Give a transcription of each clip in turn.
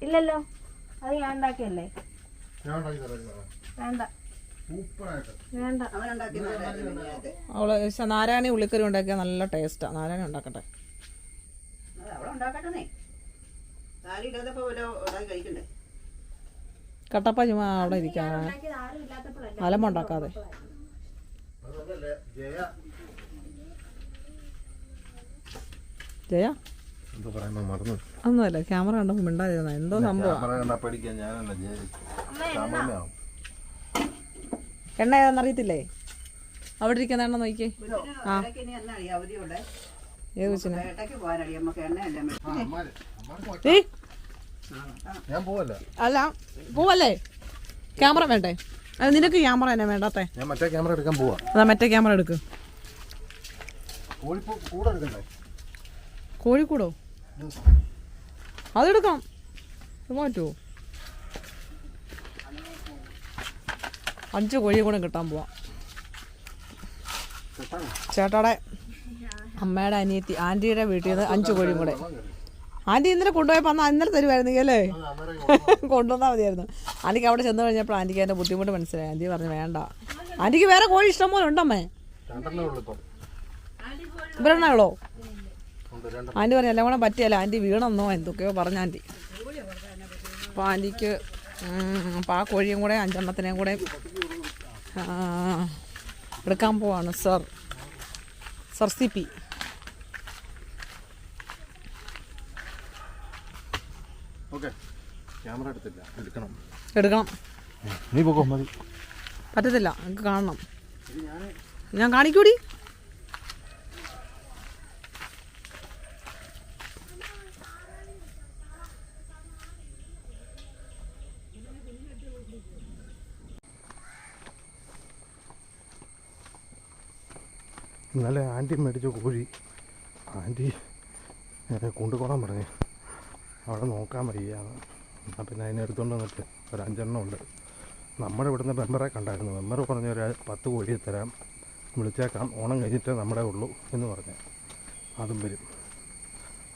ഇല്ലല്ലോ, അത് ഞാൻ ഉണ്ടാക്കിയല്ലേ. വേണ്ട വേണ്ട. അവള് നാരായണി ഉള്ളിക്കറി ഉണ്ടാക്കിയ നല്ല ടേസ്റ്റാ. നാരായണി ഉണ്ടാക്കട്ടെ. കട്ടപ്പ ചുമ്മാ അവിടെ ഇരിക്കാൻ അലമ്പുണ്ടാക്കാതെ. ജയ ഒന്നുമല്ല, ക്യാമറ കണ്ടപ്പോ മിണ്ടാതിരുന്ന എന്തോ സംഭവം. എണ്ണ ഏതാന്നറിയത്തില്ലേ? അവിടെ ഇരിക്കുന്ന എണ്ണ നോക്കിയേ. ആ ഏത് കൊച്ചിനെ? അല്ല പോവല്ലേ? ക്യാമറ വേണ്ടേ? അത് നിനക്ക് ക്യാമറ തന്നെ വേണ്ടാത്തേ. അതാ മറ്റേ ക്യാമറ എടുക്ക്. കോഴിക്കൂടോ? അതെടുക്കാം. മാറ്റുമോ? 5 കോഴിയും കൂടെ കിട്ടാൻ പോവാം. ചേട്ടാടെ അമ്മയുടെ അനിയത്തി ആൻറ്റിയുടെ വീട്ടിൽ നിന്ന് 5 കോഴിയും കൂടെ. ആൻറ്റി ഇന്നലെ കൊണ്ടുപോയപ്പോൾ അന്ന് ഇന്നലെ തരുമായിരുന്നെങ്കിൽ അല്ലേ? കൊണ്ടുവന്നാൽ മതിയായിരുന്നു. ആൻറ്റിക്ക് അവിടെ ചെന്ന് കഴിഞ്ഞപ്പോൾ ആൻറ്റിക്ക് അതിൻ്റെ ബുദ്ധിമുട്ട് മനസ്സിലായി. ആൻറ്റി പറഞ്ഞു വേണ്ട. ആൻറ്റിക്ക് വേറെ കോഴി ഇഷ്ടം പോലെ ഉണ്ടമ്മേ. ഇവരെണ്ണ ഉള്ളോ? ആൻറ്റി പറഞ്ഞു എല്ലാം കൂടെ പറ്റിയല്ല, ആൻറ്റി വീണെന്നോ എന്തൊക്കെയോ പറഞ്ഞ ആൻറ്റി. അപ്പോൾ ആൻറ്റിക്ക് അപ്പോൾ ആ കോഴിയും കൂടെ 5 എണ്ണത്തിനെയും കൂടെ എടുക്കാൻ പോവാണ് സർ സി പി. എടുക്കണം. പറ്റത്തില്ല, എനിക്ക് കാണണം. ഞാൻ കാണിക്കൂടി. ഇന്നലെ ആൻറ്റി മേടിച്ച കോഴി ആൻറ്റി കൊണ്ടുപോകാൻ പറഞ്ഞു. അവിടെ നോക്കാൻ വയ്യാന്ന്. എന്നാൽ പിന്നെ അതിനെ എടുത്തുകൊണ്ട് വന്നിട്ട് ഒരു 5 എണ്ണം ഉണ്ട്. നമ്മുടെ ഇവിടുന്ന് മെമ്പറെ കണ്ടായിരുന്നു. മെമ്പർ പറഞ്ഞ ഒരു 10 കോഴിയെ തരാം, വിളിച്ചേക്കാം, ഓണം കഴിഞ്ഞിട്ട് നമ്മുടെ ഉള്ളൂ എന്ന് പറഞ്ഞു. അതും വരും.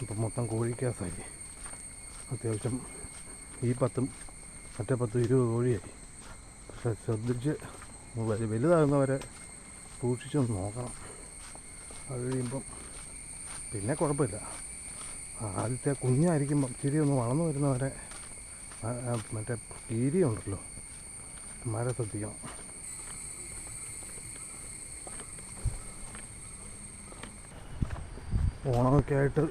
ഇപ്പം മൊത്തം കോഴിക്കാസായി. അത്യാവശ്യം ഈ 10ഉം മറ്റേ 10 20 കോഴിയായി. പക്ഷെ ശ്രദ്ധിച്ച് വലുതാകുന്നവരെ സൂക്ഷിച്ചൊന്ന് നോക്കണം. അത് കഴിയുമ്പം പിന്നെ കുഴപ്പമില്ല. ആദ്യത്തെ കുഞ്ഞായിരിക്കുമ്പം ഇച്ചിരി ഒന്ന് വളർന്നു വരുന്നവരെ മറ്റേ കീരിയുണ്ടല്ലോ, മരം ശ്രദ്ധിക്കണം. ഓണമൊക്കെ ആയിട്ട്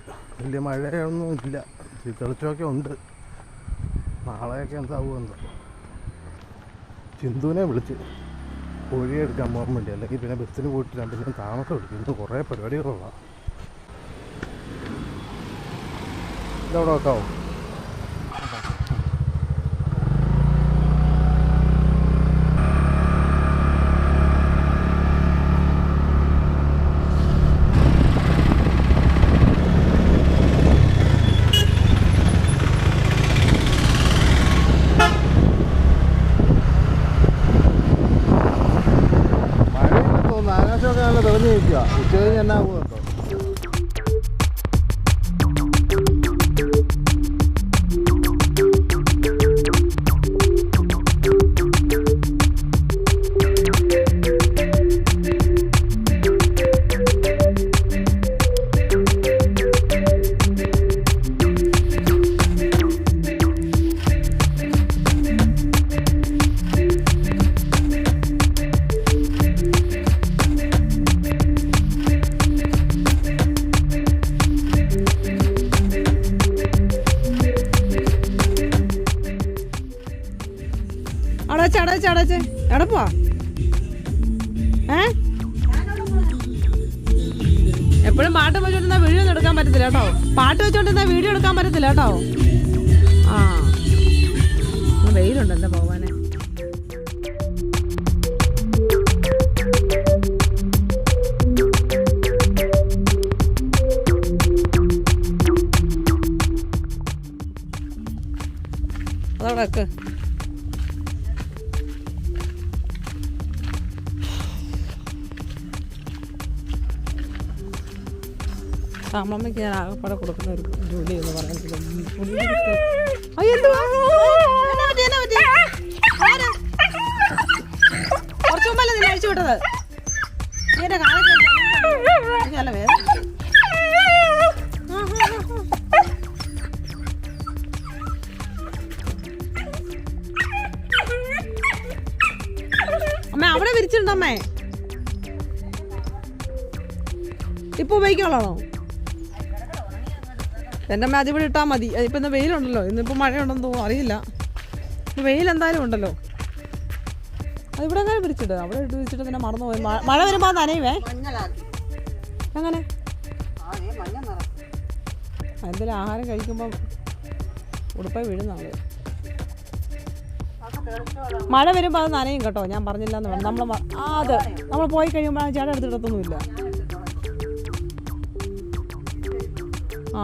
വലിയ മഴയൊന്നും ഇല്ല, തെളിച്ചമൊക്കെ ഉണ്ട്. നാളെയൊക്കെ എന്താവുമെന്തോ. ചിന്തുവിനെ വിളിച്ച് കോഴിയെ എടുക്കാൻ പോകാൻ വേണ്ടി, അല്ലെങ്കിൽ പിന്നെ ബസ്സിന് പോയിട്ട് 2 ദിവസം താമസം എടുക്കും. ഇന്ന് കുറേ പരിപാടികളുള്ളതാണ്. ഇതവിടെ വെക്കാവോ? ആകാശമൊക്കെ നല്ല തെളിഞ്ഞു നിൽക്കുക. ഉച്ച കഴിഞ്ഞ് എന്നാ ആകുന്നുണ്ടോ? അടച്ചേ എടപ്പാ. എപ്പോഴും പാട്ട് വെച്ചോണ്ടിരുന്ന വീഡിയോ ഒന്നും എടുക്കാൻ പറ്റത്തില്ല കേട്ടോ. പാട്ട് വെച്ചോണ്ടിരുന്ന വീഡിയോ എടുക്കാൻ പറ്റത്തില്ല കേട്ടോ. ആ വെയിലുണ്ട് എന്താ പോവാനെ. അതവിടെ വെക്ക്. അമ്മമ്മയ്ക്ക് ഞാൻ ആകെപ്പാടെ കൊടുക്കുന്ന ഒരു ജോലി എന്ന് പറയുന്നത് കുറച്ച് മുമ്പല്ലേ നിന്നെ അഴിച്ചു വിട്ടത്. നീന്റെ കാലൊക്കെ നല്ല വേദന. അമ്മ അവിടെ വിരിച്ചിട്ടുണ്ടോ അമ്മേ? ഇപ്പൊ ഉപയോഗിക്കാനുള്ളതാണോ? എൻ്റെ അമ്മ അതിവിടെ ഇട്ടാൽ മതി. ഇപ്പം ഇന്ന് വെയിലുണ്ടല്ലോ, ഇന്നിപ്പോൾ മഴയുണ്ടെന്ന് തോന്നുന്നു, അറിയില്ല. ഇപ്പം വെയിൽ എന്തായാലും ഉണ്ടല്ലോ. അതിവിടെ അങ്ങനെ വിരിച്ചിട്ട് അവിടെ ഇട്ട് വിരിച്ചിട്ട് പിന്നെ മറന്നു പോയി. മഴ വരുമ്പോൾ നനയുവേ. അങ്ങനെ എന്തെങ്കിലും ആഹാരം കഴിക്കുമ്പം ഉടുപ്പായി വീഴുന്നാണ്. മഴ വരുമ്പോൾ അത് നനയും കേട്ടോ, ഞാൻ പറഞ്ഞില്ല എന്ന് പറഞ്ഞു. നമ്മൾ പോയി കഴിയുമ്പോൾ ചേട്ടൻ എടുത്തിടത്തൊന്നുമില്ല. ആ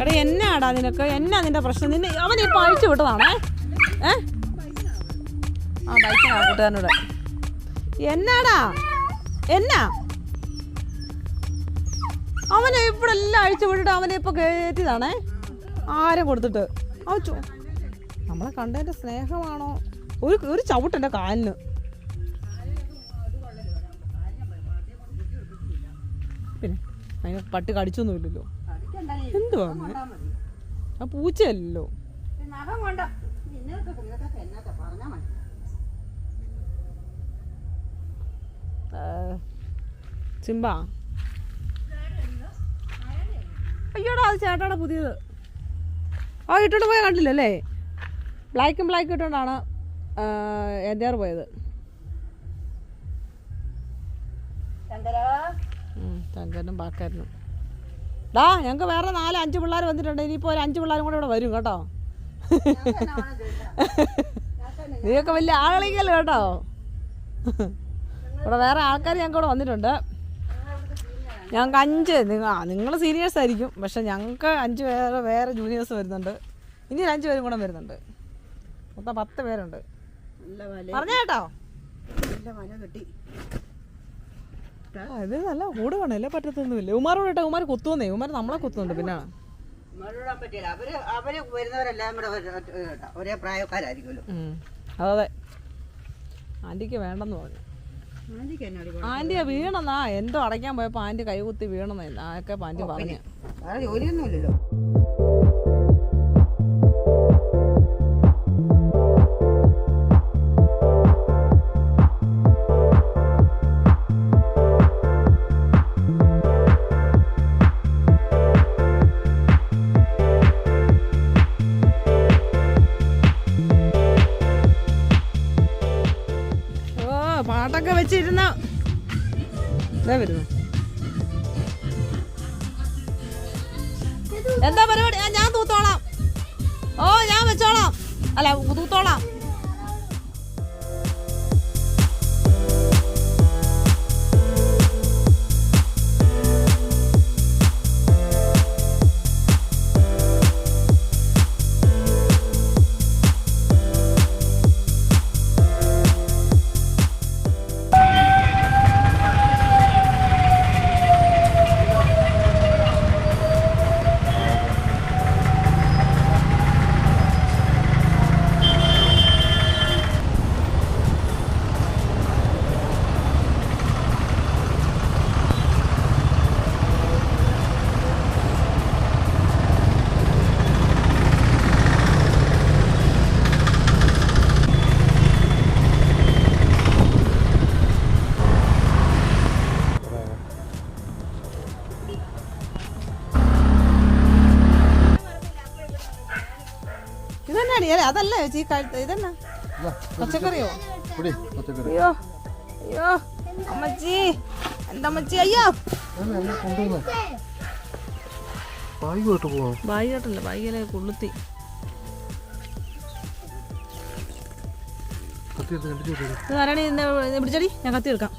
എടാ എന്നാടാ നിനക്ക്? എന്നാ നിന്റെ പ്രശ്നം? അവൻ ഇപ്പൊ അഴിച്ചു വിട്ടതാണേ. ആ ബൈക്കിനാ കൂട്ടുകാരനോട്. എന്നാടാ എന്നാ? അവനെ ഇവിടെ എല്ലാം അഴിച്ചു വിട്ടിട്ട് അവനെ ഇപ്പൊ കയറ്റിയതാണേ. ആരും കൊടുത്തിട്ട് നമ്മളെ കണ്ടതിന്റെ സ്നേഹമാണോ? ഒരു ചവിട്ടെൻ്റെ കാലിന്. പിന്നെ അതിന് പട്ടി കടിച്ചൊന്നുമില്ലല്ലോ. എന്തുവാ ആ പൂച്ചയല്ലോ. സിംബ അയ്യോടാ, അത് ചേട്ടാടെ പുതിയത്. ആ ഇട്ടോണ്ട് പോയാൽ കണ്ടില്ലല്ലേ? ബ്ലാക്ക് ഇട്ടുകൊണ്ടാണ് എൻ്റെ പോയത്. ശങ്കരനും ബാക്കാരനും. ഡാ ഞങ്ങൾക്ക് വേറെ 4-5 പിള്ളേർ വന്നിട്ടുണ്ട്. ഇനിയിപ്പോൾ ഒരു 5 പിള്ളേരും കൂടെ ഇവിടെ വരും കേട്ടോ. നീയൊക്കെ വലിയ ആളിക്കല്ലോ കേട്ടോ. ഇവിടെ വേറെ ആൾക്കാർ ഞങ്ങൾക്ക് ഇവിടെ വന്നിട്ടുണ്ട്. ഞങ്ങൾക്ക് 5 നിങ്ങൾ സീനിയേഴ്സ് ആയിരിക്കും, പക്ഷെ ഞങ്ങൾക്ക് 5 വേറെ ജൂനിയേഴ്സ് വരുന്നുണ്ട്. ഇനി 5 പേരും കൂടെ വരുന്നുണ്ട്. മൊത്തം 10 പേരുണ്ട്. പറഞ്ഞ കേട്ടോ. ഇത് നല്ല കൂട് കാണല്ലേ, പറ്റത്തൊന്നുമില്ല. ഉമാരോട് കേട്ടോ, ഉമാർ കുത്തുവന്നേ. ഉമാർ നമ്മളെ കുത്തുന്നുണ്ട്. പിന്നെ അതെ ആന്റിക്ക് വേണ്ടെന്ന് പറഞ്ഞു. ആന്റിയാ വീണെന്നാ എന്തോ അടയ്ക്കാൻ പോയപ്പോ ആന്റി കൈകുത്തി വീണെന്നേ ഒക്കെ ആന്റി പറഞ്ഞു. ജോലിയൊന്നുമില്ലല്ലോ. പാട്ടൊക്കെ വെച്ചിരുന്ന ഇതാ വരുന്നു. എന്താ പരിപാടി? ഞാൻ തൂത്തോളാം. ഓ ഞാൻ വെച്ചോളാം. അല്ല തൂത്തോളാം. അതല്ല ചേച്ചി, ഇതെന്നാ പച്ചക്കറിയോ? അയ്യോ അയ്യോ അമ്മച്ചി, എന്താ അമ്മച്ചി? അയ്യോ ബായിട്ടല്ല, ബായിലെ കൊളുത്തി. ആരാണ് പിടിച്ചടി? ഞാൻ കത്തി എടുക്കാം.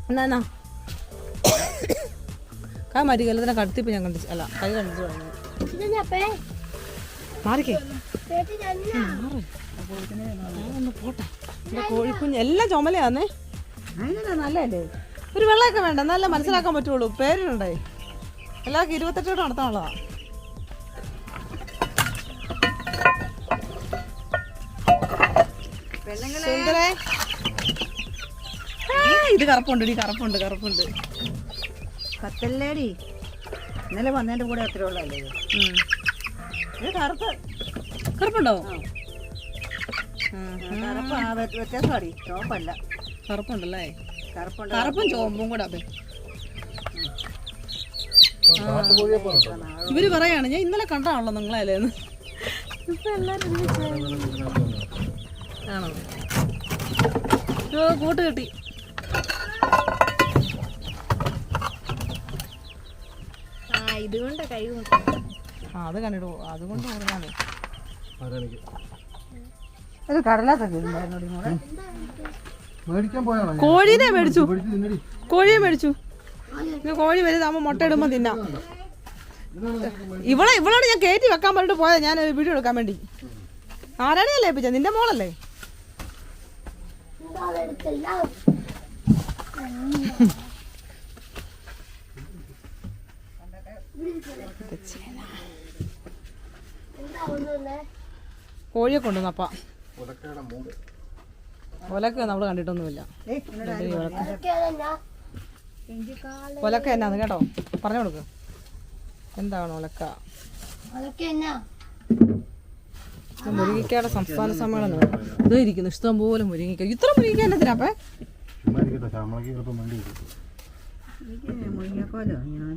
എന്നാ കൈ മാറ്റി കല്ലതിനെ കടത്തിപ്പോ ഞാൻ കണ്ടിച്ചു. അല്ല കൈ കണ്ടിച്ചു തുടങ്ങി. മാറിക്കേ ഒന്ന് പോട്ടെ. എൻ്റെ കോഴിക്കുഞ്ഞ് എല്ലാം ചുമലയാന്നേ. നല്ലല്ലേ ഒരു വെള്ളമൊക്കെ വേണ്ട, നല്ല മനസ്സിലാക്കാൻ പറ്റുള്ളൂ. പേരിനുണ്ടേ, എല്ലാവർക്കും 28 നടത്താനുള്ളതാ. സുന്ദരേ, ഇത് കറുപ്പുണ്ട്, കറുപ്പുണ്ട്. കത്തല്ലേടി ഇന്നലെ വന്നതിന്റെ കൂടെ അത്ര ഉള്ളല്ലേ ഇത് കറുപ്പുണ്ടോ? കറുപ്പ് വ്യത്യാസമാടി, ചോപ്പല്ല. കറുപ്പുണ്ടല്ലേ? കറുപ്പുണ്ട്, കറുപ്പും ചോമ്പും കൂടെ. ഇവര് പറയാണ് ഞാൻ ഇന്നലെ കണ്ടാണല്ലോ നിങ്ങളല്ലേ എന്ന്. ഇപ്പൊ എല്ലാരും ആണോ? കൂട്ട് കിട്ടി. ഇതുകൊണ്ട് കൈ അത് കണ്ടിട്ട് അതുകൊണ്ട് കൊടുക്കാനേ. ഇത് കടലാത്തൊക്കെ ഉണ്ടായിരുന്നു കൂടെ. കോഴിയെ മേടിച്ചു. കോഴി വലുതാകുമ്പോ മുട്ട ഇടുമ്പോ തിന്നാം. ഇവളോട് ഞാൻ കയറ്റി വെക്കാൻ പറഞ്ഞിട്ട് പോയാ ഞാൻ വീഡിയോ എടുക്കാൻ വേണ്ടി. ആരാണെയല്ലേ ഏൽപ്പിച്ച? നിന്റെ മോളല്ലേ? കോഴിയെ കൊണ്ടുവന്നപ്പ ഒലക്ക നമ്മള് കണ്ടിട്ടൊന്നുമില്ല. ഒലക്ക എന്നാന്ന് കേട്ടോ, പറഞ്ഞു കൊടുക്ക്. എന്താണ് ഒലക്ക? മുരിങ്ങിക്കയുടെ സംസ്ഥാന സമ്മേളനം ഇത് ഇരിക്കുന്നു. ഇഷ്ടം പോലെ മുരിങ്ങിക്ക. ഇത്ര മുരിങ്ങിക്ക എന്നതിനാപ്പേ? മുരിങ്ങക്കോലോ ഞാൻ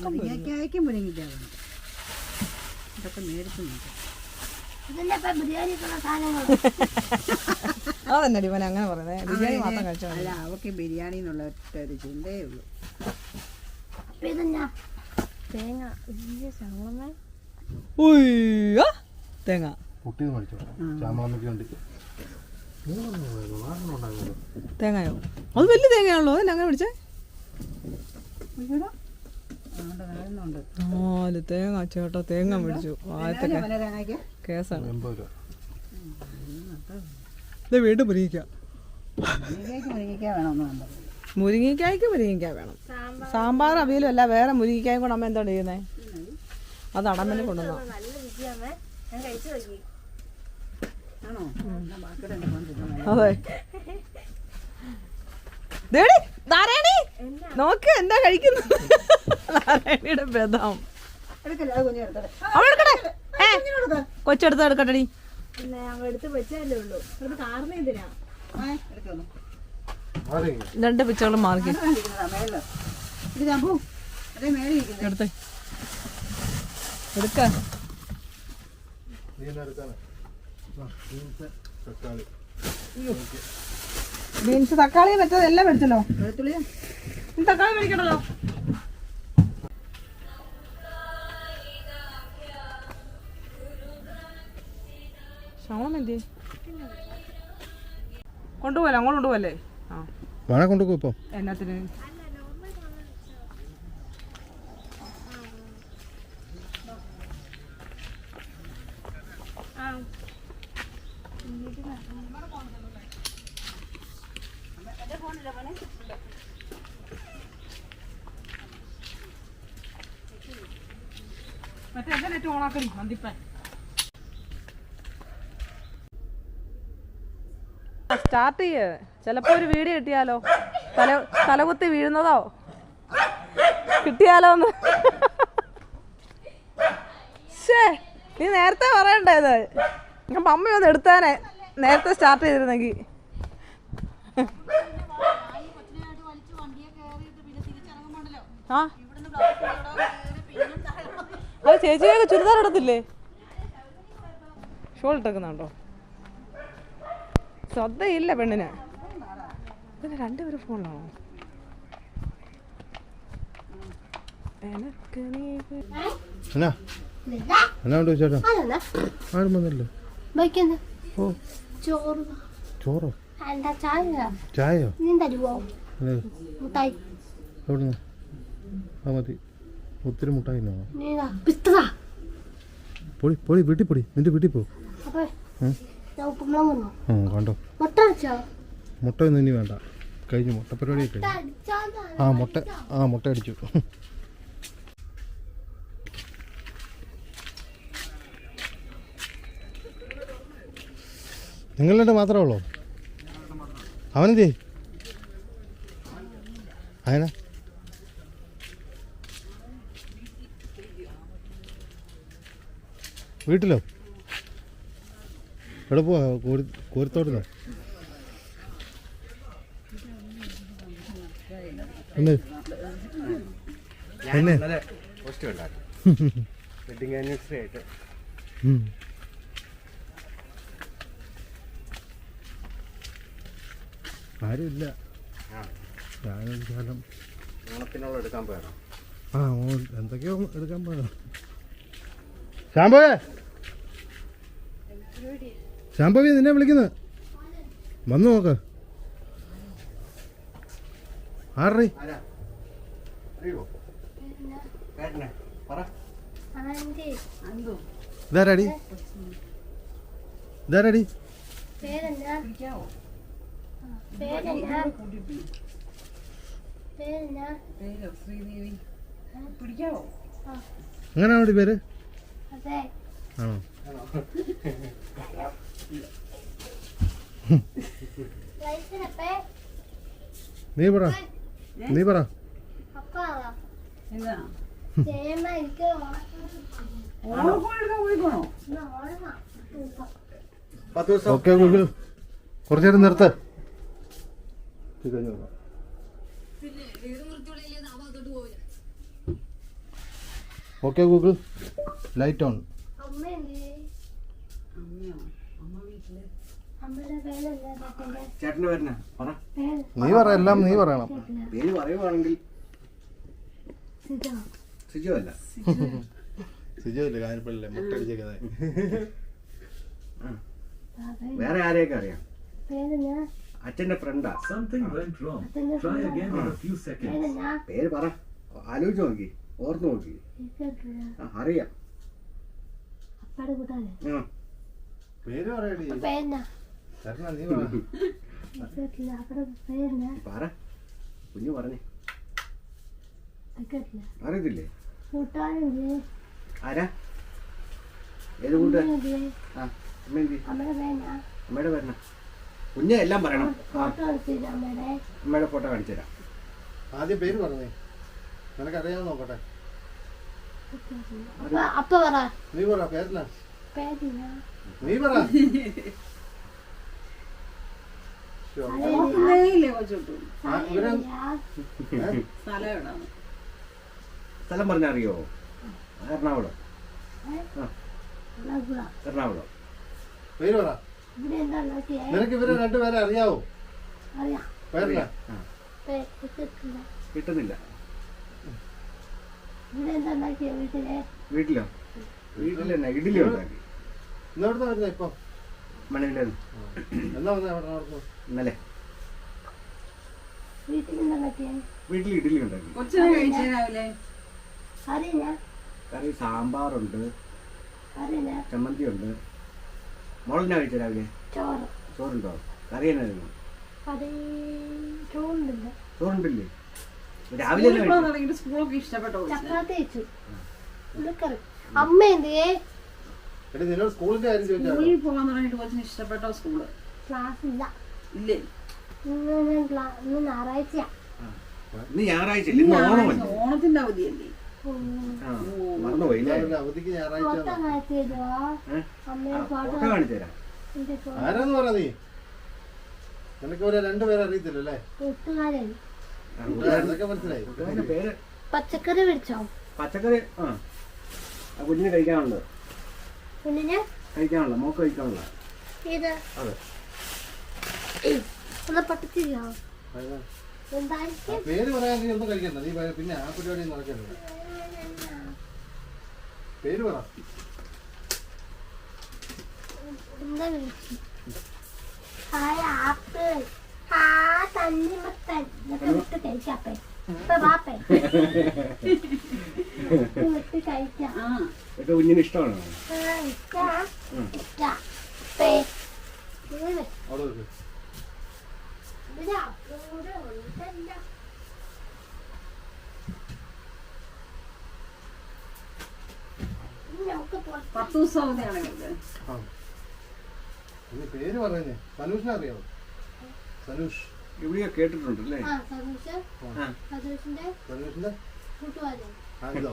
മുരിങ്ങയ്ക്കും മുരിങ്ങിക്കാതെ ഇതൊക്കെ മേടിക്കുന്നുണ്ട്. അതന്നെ ഇവൻ അങ്ങനെ പറയുന്നത്. ബിരിയാണി മാത്രം കഴിച്ചാൽ അല്ല, അവക്ക് ബിരിയാണി എന്നുള്ള ഒറ്റ ഒരു ചിന്തയേ ഉള്ളൂ. തേങ്ങ തേങ്ങയോ? അത് വലിയ തേങ്ങയാണല്ലോ. അതന്നെ അങ്ങനെ പിടിച്ചേ. 4 തേങ്ങ ചേട്ടാ, തേങ്ങ മേടിച്ചു. ആദ്യത്തെ കേസാണ്. ഇത് വീണ്ടും മുരിങ്ങിക്കായ്ക്ക് മുരിങ്ങിക്കായ വേണം. സാമ്പാർ അവിയലും അല്ല, വേറെ മുരിങ്ങിക്കായും കൂടെ അമ്മ എന്താണ് ചെയ്യുന്നേ? അത് അടമ്പനെ കൊണ്ടുവന്നോ? അതെ. നോക്ക് എന്താ കഴിക്കുന്നു. നാരായണിയുടെ ബദാം കൊച്ചെടുത്ത് എടുക്കട്ടെടി. രണ്ട് പിച്ചകളും മാർക്കി എടുത്ത് എടുക്ക. ബീൻസ്, തക്കാളി മറ്റത് എല്ലാം മേടിച്ചല്ലോ. തക്കാളി മേടിക്കണല്ലോ. ശവണം എന്തി കൊണ്ടുപോകല്ലേ? അങ്ങോട്ട് കൊണ്ടുപോകല്ലേ? വേണേ കൊണ്ടുപോ. ഇപ്പൊ എന്നാത്തിന്? മറ്റേ എന്റെ നെറ്റ് ഓണാക്കടി മന്തിപ്പാൻ. സ്റ്റാർട്ട് ചെയ്യേ. ചിലപ്പോ ഒരു വീഡിയോ കിട്ടിയാലോ, തലകുത്തി വീഴുന്നതോ കിട്ടിയാലോ ഒന്ന്. ശേ, നീ നേരത്തെ പറയണ്ടത്. ഞാൻ മമ്മി ഒന്ന് എടുത്താനെ നേരത്തെ സ്റ്റാർട്ട് ചെയ്തിരുന്നെങ്കിൽ. ആ അത് ചേച്ചിയൊക്കെ ചുരിദാർ എടുത്തില്ലേ? ഷോൾ ഇട്ടേക്കുന്നുണ്ടോ? ശ്രദ്ധയില്ല പെണ്ണിന്. പിന്നെ 2 പേര് ഫോണിലാണോ? ചോറോ ചായയോ? എവിടുന്ന്? ആ മതി. ഒത്തിരി മുട്ടായി തിന്നോ? പിസ്തക പൊടി പൊടി വീട്ടിൽ പൊടി നിന്റെ വീട്ടിൽ പോ. അപ്പൊ ഞാൻ ഉപ്പുമാവ് വന്നോ കണ്ടോ മുട്ട വെച്ചോ മുട്ടയൊന്നും ഇനി വേണ്ട, കഴിഞ്ഞു മുട്ട പരിപാടി കഴിഞ്ഞു. മുട്ട അടിച്ചു. നിങ്ങളുടെ മാത്രമേ ഉള്ളൂ? അവനെന്തേ അയനാ? വീട്ടിലോ? എവിടെ പോവാ? കോരിത്തോട്ടുന്നോ? എന്നെ വെഡിങ് ആനിവേഴ്സറി ആയിട്ട് ആരുമില്ല. ഞാനൊരു കാലം ഓണത്തിനുള്ള എടുക്കാൻ പോയാണോ? എന്തൊക്കെയോ എടുക്കാൻ പോയതാ. ശാംഭവേ, ശാംഭവി നിന്നെ വിളിക്കുന്നത്, വന്നു നോക്ക്. ആറേ ഇതാരാടി? ഇതാരാടി? അങ്ങനെയാണോ പേര്? ആണോ? നീ പറ, നീ പറ. ഓക്കെ ഗൂഗിൾ, കുറച്ചു നേരം നിർത്ത്. Okay Google, light on. ചേട്ടൻ്റെ പേരെന്നാ പറ. നീ പറ, എല്ലാം നീ പറയണം. പേര് പറയുവാണെങ്കിൽ സിജു അല്ല. സിജു ഇല്ല, കാഞ്ഞിരപ്പള്ളിയിലെ മുട്ടടിച്ചേക്കുന്നത്. വേറെ ആരെയൊക്കെ അറിയാം? അച്ഛന്റെ ഫ്രണ്ടാ. പേര് പറ, ആലോചിച്ച് നോക്കി, ഓർത്ത് നോക്കി. അറിയാം. പേര് പറയടി. നീ പറ, കുഞ്ഞു പറഞ്ഞേ. അറിയത്തില്ലേ? ആരാ? ഏത് കൂട്ടുകാരൻ? അമ്മയുടെ പേരണ. കുഞ്ഞെ എല്ലാം പറയണം. അമ്മയുടെ ഫോട്ടോ കാണിച്ചു തരാം. ആദ്യം പേര് പറഞ്ഞേ, നിനക്കറിയാമെന്ന് നോക്കട്ടെ. നീ പറ, പേരില്ല. നീ പറ. സ്ഥലം പറഞ്ഞറിയോ? എറണാകുളം. എറണാകുളം. പേര് പറ. നിനക്ക് ഇവരെ രണ്ടുപേരെ അറിയാവോ? പേരില്ല. കിട്ടുന്നില്ല. വീട്ടിലോ? വീട്ടിൽ തന്നെ ഇഡ്ഡലി ഉണ്ടാക്കി. ഇന്നെവിടുന്ന വരുന്ന? ഇപ്പൊ മണലിലാണ്. എന്നാ വന്നേ? എറണാകുളത്ത് ഇന്നലെ വീട്ടിൽ ഇഡ്ഡലി ഉണ്ടാക്കി. കറി സാമ്പാറുണ്ട്, ചമ്മന്തി ഉണ്ട്. മോളെന്നാ കഴിച്ച രാവിലെ? ചോറുണ്ടോ? കറി എന്നായിരുന്നു? ചോറുണ്ടല്ലേ? രാവിലെ അമ്മ എന്തേ നിന്നോട് സ്കൂളിന്റെ കാര്യം ചോദിച്ചാൽ സ്കൂളിൽ പോകാൻ തുടങ്ങിയിട്ട് കൊച്ചിന് ഇഷ്ടപ്പെട്ട സ്കൂള് ക്ലാസ് ഇല്ല. ഇല്ലേ? ഞായറാഴ്ച. ഇന്ന് ഞായറാഴ്ച ഓണത്തിന്റെ അവധിയല്ലേ? മറന്നുപോയില്ലേ? അവധിക്ക് ഞായറാഴ്ച. ഫോട്ടോ കാണിച്ചു തരാം. ആരാന്ന് പറ നീ. നിനക്ക് ഇവിടെ രണ്ടുപേരെ അറിയത്തില്ലല്ലേ? മനസ്സിലായി. പേര് പച്ചക്കറി മേടിച്ചോ? പച്ചക്കറി കുഞ്ഞിന് കഴിക്കാനുള്ളത്. കുഞ്ഞിന് കഴിക്കാനുള്ള, മോക്ക് കഴിക്കാനുള്ള. ഏത്? അതെ. പട്ടിച്ചിരിക്കോ? പേര് പറയാൻ നീ ഒന്നും കഴിക്കണ്ട. നീ പിന്നെ ആ പരിപാടി നടക്കണ്ട. പേര് പറ. എന്താ ആപ്പിൾ ആ തണ്ണിമത്തൻ ഇതൊക്കെ വിട്ട് കഴിക്കാപ്പേ ഇപ്പൊ വാപ്പേ വിട്ട് കഴിക്കാം ആ ഇതൊക്കെ കുഞ്ഞിന് ഇഷ്ടമാണോ? ഇഷ്ടാ ഇഷ്ടാ പേ ഇത് അവിടെ വെക്ക്. ഇതാ ഇവിടെ ഉണ്ടല്ല നമുക്ക് പുറത്ത് 10 ദിവസം അവധിയാണ് ഇവർക്ക്. ആ. ഇനി പേര് പറഞ്ഞേ സനൂഷിനെ അറിയാമോ? സനൂഷ്. എവിടെയോ കേട്ടിട്ടുണ്ടല്ലേ? ആ സതീഷ് സതീഷിന്റെ സനൂഷിന്റെ കൂട്ടുകാരൻ ഇതോ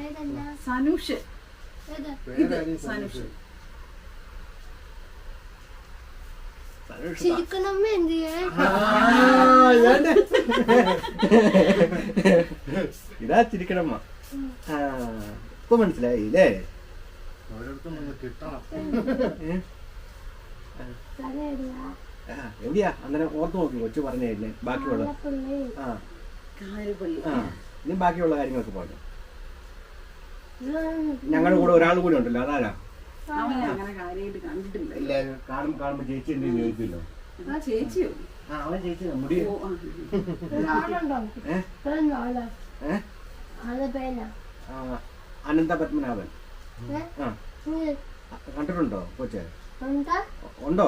ഏതല്ല സനൂഷ് ഏത് പേരായിരുന്നു സനൂഷ്. സനൂഷ്. ചിരിക്കണമ്മ എന്ത് ചെയ്യേ ഇതാ ചിരിക്കണമ്മ. ഇപ്പൊ മനസ്സിലായില്ലേ? ഓരോരുത്തരും ഒന്ന് കിട്ടണം. എവിടെയാ അന്നേരം ഓർത്ത് നോക്കി കൊച്ചു പറഞ്ഞില്ലേ ബാക്കിയുള്ള? ആ കാരുപള്ളി. ആ ഇനി ബാക്കിയുള്ള കാര്യങ്ങളൊക്കെ പറഞ്ഞു. ഞങ്ങളുടെ കൂടെ ഒരാൾ കൂടെ ഉണ്ടല്ലോ, അതാരാ? അവനെ അങ്ങനെ കാര്യമായിട്ട് കണ്ടിട്ടില്ല. ഇല്ല, കാണുമ്പോ ചേച്ചി എന്തെങ്കിലും ചോദിച്ചല്ലോ. ആ ചേച്ചിയോ? ആ അവൻ ചേച്ചി മുടി. ഓ ആ അനന്ത പത്മനാഭൻ. ആ കണ്ടിട്ടുണ്ടോ കൊച്ചെ? ഉണ്ടോ?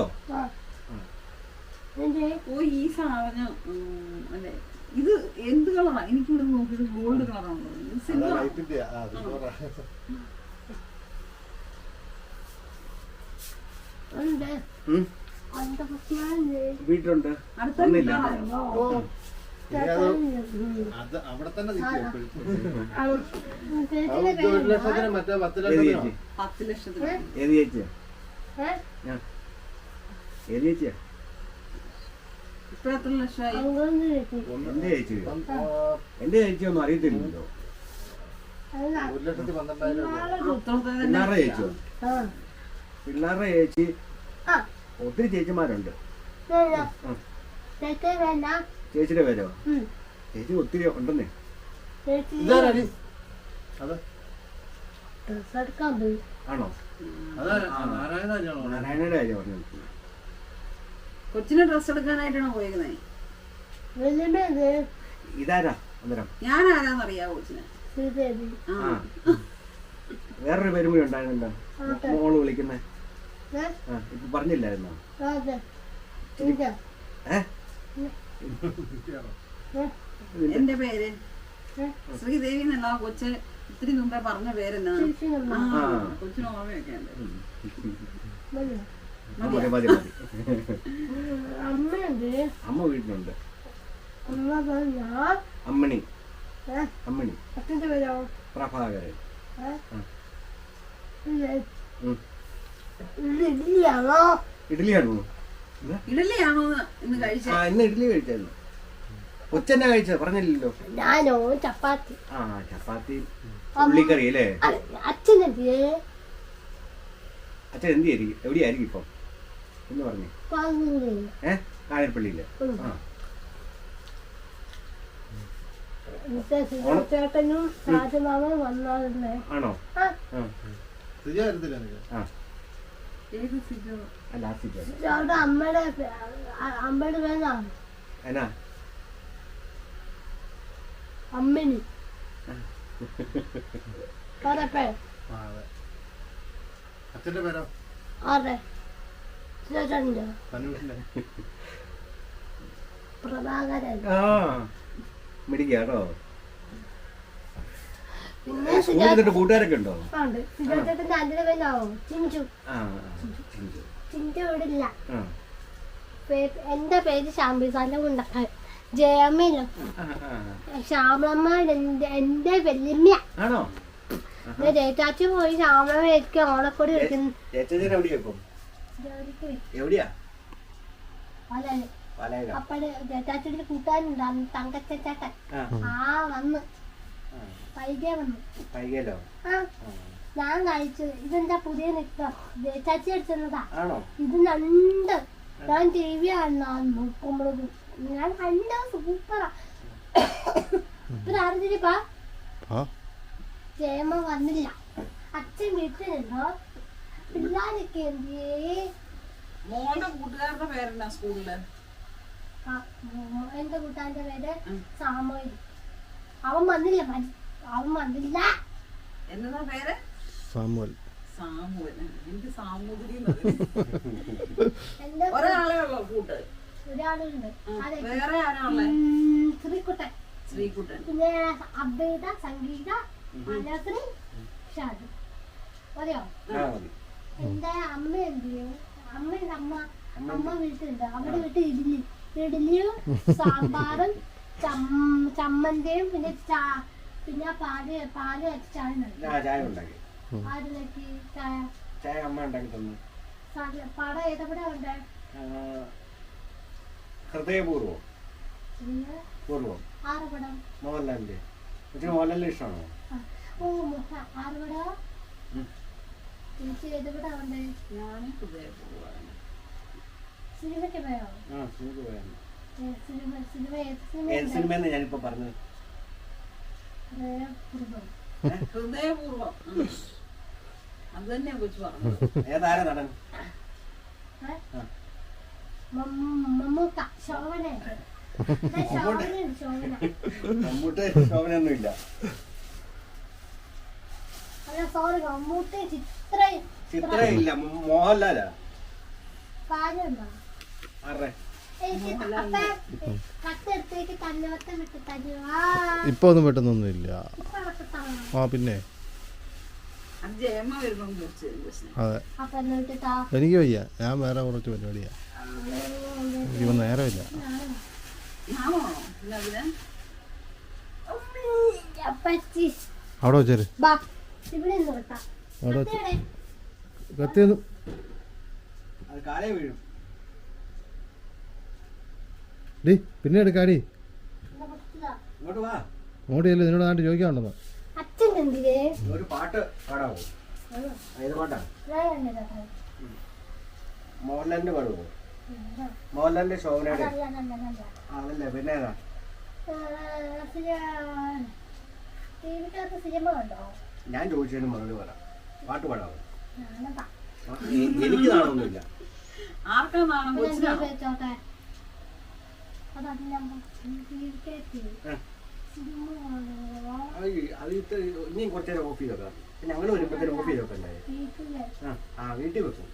ഓ ഈ സാധനം അല്ലെ ഇത് എന്ത് കളറാ? എനിക്കിവിടെ നോക്കിയത് ഗോൾഡ് കളറാണോ? അതാ സിൽവർ. ലൈറ്റിന്റെ ആ സിൽവറാ. ഉം. വീട്ടിലുണ്ട്. അടുത്ത ഒന്നില്ല. ഇനി അത് അവിടെ തന്നെ നിൽക്കും എപ്പോഴും. അത് 1 ലക്ഷത്തിന് മറ്റേ 10 ഏത് ലക്ഷത്തിനോ? ചേച്ചി? 10 ലക്ഷത്തിന്. ഏത് ചേച്ചിയാ? ഏത് ചേച്ചിയാ? ഇപ്പൊ എത്ര ലക്ഷമായി? എന്റെ ചേച്ചി. എന്റെ ചേച്ചിയൊന്നും അറിയത്തില്ലല്ലോ. 1,12,000 പിള്ളാരുടെ ചേച്ചിയോ? പിള്ളാരുടെ ചേച്ചി ഒത്തിരി ചേച്ചിമാരുണ്ട്. ചേച്ചിയുടെ പേരോ? ചേച്ചി ഒത്തിരി ഉണ്ടെന്നേ. ഇതാരടി? അത് ആണോ? അതാ നാരായണാണോ? നാരായണയുടെ കാര്യം പറഞ്ഞു. കൊച്ചിന് ഡ്രസ് എടുക്കാനായിട്ടാണ് പോയിരുന്നേ. ഇതാരാ അന്നേരം? ഞാൻ ആരാന്നറിയാവോ കൊച്ചിനെ? ആ ആ വേറൊരു പേരും കൂടി ഉണ്ടായിരുന്നല്ലോ മോള് വിളിക്കുന്നേ. ആ ഇപ്പൊ പറഞ്ഞില്ലായിരുന്നോ? എന്റെ പേര് ശ്രീദേവി എന്നല്ല. കൊച്ച് ഇത്തിരി മുമ്പേ പറഞ്ഞ പേരെന്നാണ്. ആ കൊച്ചിന് ഓർമ്മയൊക്കെ ഉണ്ട്. മതി മതി മതി. അമ്മ വീട്ടിലുണ്ട്. അമ്മണി. അമ്മണി പ്രഭാകരൻ. ഇഡ്ഡലിയാണോ? ഇഡലിയാണോ ഇന്ന് കഴിച്ചത്? ആ ഇന്ന് ഇഡ്ഡലി കഴിച്ചായിരുന്നു. കൊച്ചെന്നാ കഴിച്ചത് പറഞ്ഞില്ലല്ലോ. ഞാനോ ചപ്പാത്തി. ആ ചപ്പാത്തി ഉള്ളിക്കറി അല്ലേ? അച്ഛനെന്തിയേ അച്ഛൻ എന്ത് ആയിരിക്കും? എവിടെയായിരിക്കും ഇപ്പം എന്ന് പറഞ്ഞു? കായൽപ്പള്ളിയില്. ആ ചേട്ടനും രാജമാമനും വന്നാലേ ആണോ? സിജ വരത്തില്ല എനിക്ക്. ആ ഏത് സിജോ? അല്ല ആ സിജോ. അവിടെ അമ്മയുടെ പേരാണ് എന്നാ? അമ്മനി പറപ്പേ ആ അതെ. അച്ഛന്റെ പേരോ? ആരെ ചേട്ടൻ്റെ സനൂഷിന്റെ. പ്രഭാകരൻ. ആ മിടിക്കാട്ടോ. പിന്നെ സ്കൂളിൽ നിന്നിട്ട് കൂട്ടുകാരൊക്കെ ഉണ്ടോ? ഉണ്ട്. സിജോട്ടന്റെ അഞ്ചിന്റെ പേരാണോ? ചിഞ്ചു. ആ ചിഞ്ചു. ചിഞ്ചു ഇവിടെ ഇല്ല. ആ എന്റെ പേര് ശാംബിസാന്റെ കുണ്ടക്കാൻ ജയമ്മയില്ല. ശ്യാമളമ്മ എന്റെ വല്യമ്മ. ആണോ? ചേച്ചാച്ചി പോയി ശ്യാമളമ്മ എനിക്ക് ഓണക്കൊടി വെക്കുന്നു. ചേച്ചൻ എവിടെയാ ഇപ്പം? എവിടെയാ? പാലായിലാ? അപ്പഴ് ചേച്ചാച്ചിയുടെ കൂട്ടുകാരുണ്ടായിരുന്നു തങ്കച്ചേട്ടൻ. ആ വന്ന് പൈകെ വന്നു. പൈകലോ? ആ ഞാൻ കഴിച്ചു. ഇതെന്താ പുതിയ നിക്കം ചേച്ചാച്ചി അടിച്ചതാ. ആണോ? ഇത് രണ്ട് ഞാൻ TV നോക്കുമ്പോഴും ഞാൻ കണ്ട സൂപ്പറാ. ഇപ്പൊ അറിഞ്ഞിരിപ്പാ ജയമ്മ വന്നില്ല. അച്ഛൻ വീട്ടിലുണ്ടോ? പിള്ളേരൊക്കെ എന്തിയേ? മോളുടെ കൂട്ടുകാരുടെ പേരെന്നാ സ്കൂളില്? എന്റെ കൂട്ടാന്റെ പേര് സാമോയിൽ. അവൻ വന്നില്ല. എന്നതാ പേര്? സാമുവൽ. സാമുവൽ. എനിക്ക് സാമൂതിരി ഒരാളെ ഉള്ളോ കൂട്ട്? ഒരാളുണ്ട്. വേറെ ആരാളെ? ശ്രീകുട്ടൻ. ശ്രീകുട്ടൻ. പിന്നെ അബ്ബേദ, സംഗീത, മനശ്രീ, ഷാദു. മതിയോ? എന്റെ അമ്മ എന്ത് ചെയ്യും? അമ്മ വീട്ടിലുണ്ട്. അവിടെ വീട്ടിൽ ഇഡ്ഡലിയും സാമ്പാറും ചമ്മന്തിയും പിന്നെ പാല് വെച്ച് ചായ ഉണ്ടാക്കി. അതിലേക്ക് ചായ അമ്മ ഉണ്ടാക്കി തന്നു. പടം ഏതവിടെ ഉണ്ട്? ഹൃദയപൂർവ്വം. ആറുപടം. മോഹൻലാലിന്റെ. മോഹൻലാലിന്റെ ഇഷ്ടമാണോ? ഓ ആറുപടം. ചേച്ചി ഏതുപടം ഉണ്ട്? ഞാനും ഹൃദയപൂർവ്വമാണ്. സിനിമയ്ക്ക് പോയോ? സിനിമ പോയാണ്. ഏത് സിനിമയെന്ന് ഞാനിപ്പോ പറഞ്ഞത്? ഹൃദയപൂർവ്വം. അത് തന്നെയാ കൊച്ചു പറഞ്ഞത്. ഏതാരാ നടൻ? മമ്മൂക്ക. ശോഭന. മമ്മൂട്ടി ശോഭനൊന്നും ഇല്ല. സോറി, മമ്മൂട്ടി ചിത്രയില്ല. മോഹൻലാലാ. കാര്യമുണ്ടോ? ആരുടെ? കത്തെടുത്തേക്ക് തന്നവത്തെ വിട്ട് തരുവാ. ഇപ്പൊ ഒന്നും പെട്ടെന്നൊന്നും ഇല്ല. പിന്നെ അതെ, എനിക്ക് വയ്യ. ഞാൻ വേറെ കുറച്ച് പരിപാടിയാ. എനിക്ക് നേരമില്ല. അവിടെ വെച്ചേര്. അവിടെ വെച്ച് കത്തിയൊന്നും അത് കാലേ വീഴും. ഡി പിന്നെ എടുക്കാടി. ഇങ്ങോട്ട് വാ. മോടിയല്ലേ നിന്നോട് നാട്ടിൽ ചോദിക്കാനുണ്ടെന്ന്. ഒരു പാട്ട് പാടാവോ? ഏത് പാട്ടാ? മോഹൻലാലിന്റെ പാടുവോ? മോഹൻലാലിന്റെ ശോഭനയുടെ? അതല്ലേ, പിന്നെ ഏതാ? ഞാൻ ചോദിച്ചതിന് മറുപടി പറയാം. പാട്ട് പാടാവോ? എനിക്ക് നാണൊന്നുമില്ല. ആർക്കാ നാണം? കൊച്ചിനാണോ? അത് ഇനിയും കുറച്ച് നേരം ഓഫ് ചെയ്ത് വെക്കാം. ഞങ്ങൾ വരുമ്പോഴത്തേനും ഓഫ് ചെയ്ത് വെക്കണ്ടേ? വീട്ടിൽ വെക്കും.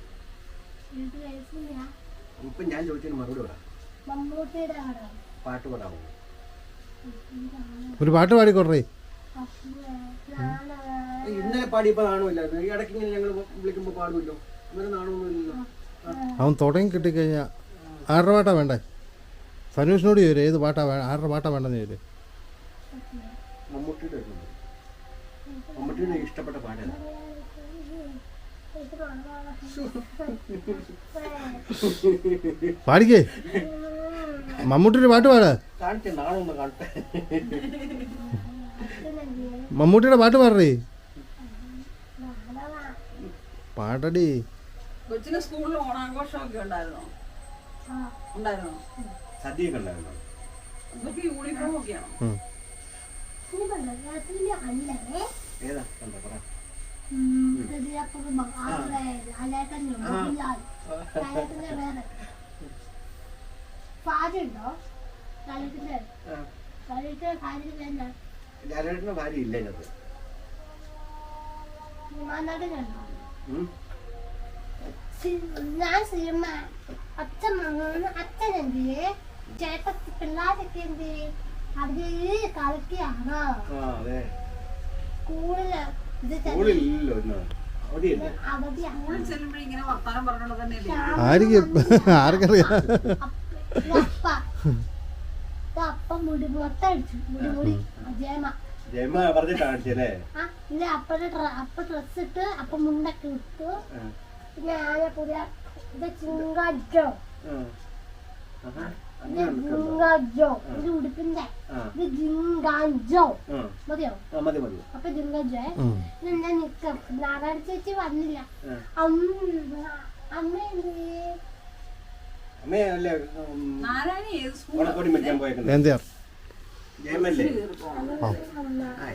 ഇപ്പൊ ഞാൻ ചോദിച്ചതിന് മറുപടി പറയാം. പാട്ട് പാടാവോ? ഒരു പാട്ട് പാടിക്കൊടേ. ഇന്നലെ പാടിയപ്പോ നാണമില്ല. ഈ ഇടയ്ക്ക് ഇങ്ങനെ ഞങ്ങൾ വിളിക്കുമ്പോ പാടുമല്ലോ. ഇന്നലെ നാണമൊന്നുമില്ലല്ലോ. അവൻ തുടങ്ങി കിട്ടിക്കഴിഞ്ഞാൽ ആരുടെ പാട്ടാ വേണ്ടേ? സനൂഷിനോട് ചോദിച്ചു ഏത് പാട്ടാ ആരുടെ പാട്ടാ വേണ്ടെന്ന് ചോദിച്ചു. മമ്മൂട്ടിയുടെ ഇഷ്ടപ്പെട്ട പാട്ടാണ്. പാടിക്കേ. മമ്മൂട്ടിയുടെ പാട്ട് പാടാ. കാണിച്ച നാണൊന്ന് കാണട്ടെ. മമ്മൂട്ടിയുടെ പാട്ട് പാടേ. പാടടി. കൊച്ചിന് സ്കൂളിൽ ഓണാഘോഷമൊക്കെ ഉണ്ടായിരുന്നോ? ഉണ്ടായിരുന്നോ? സദ്യയൊക്കെ ഉണ്ടായിരുന്നോ? ഇതൊക്കെ യൂണിഫോം ഒക്കെയാണോ? ഏതാ കണ്ടോ പറ. ലാലേട്ടന്റെ ഭാര്യ ഇല്ല ഇതിനകത്ത്. ഞാൻ സിനിമ അച്ഛൻ എന്തിയെ ചേട്ട പിള്ളേരൊക്കെ എന്ത് അവര് കളിക്കുകയാണോ? സ്കൂളില് ചെല്ലുമ്പോഴിങ്ങനെ വർത്താനം പറഞ്ഞോണ്ട് തന്നെ ആർക്കറിയാം. അപ്പ മുടി മൊത്തടിച്ചു. മുടി ജയമ പറഞ്ഞിട്ടാണ്. അപ്പ ഡ്രസ് ഇട്ട് അപ്പ മുണ്ടൊക്കെ ഇട്ടു. പിന്നെ ആയ പുതിയ ഇത് ചിങ്കാജോ ഇത് ഉടുപ്പിന്റെ ഇത് ജിങ്കാജോ. മതിയോ? അപ്പൊ ജിങ്കാജോ ഞാൻ നിക്കാം. നാരായണ ചേച്ചി വന്നില്ല. അമ്മ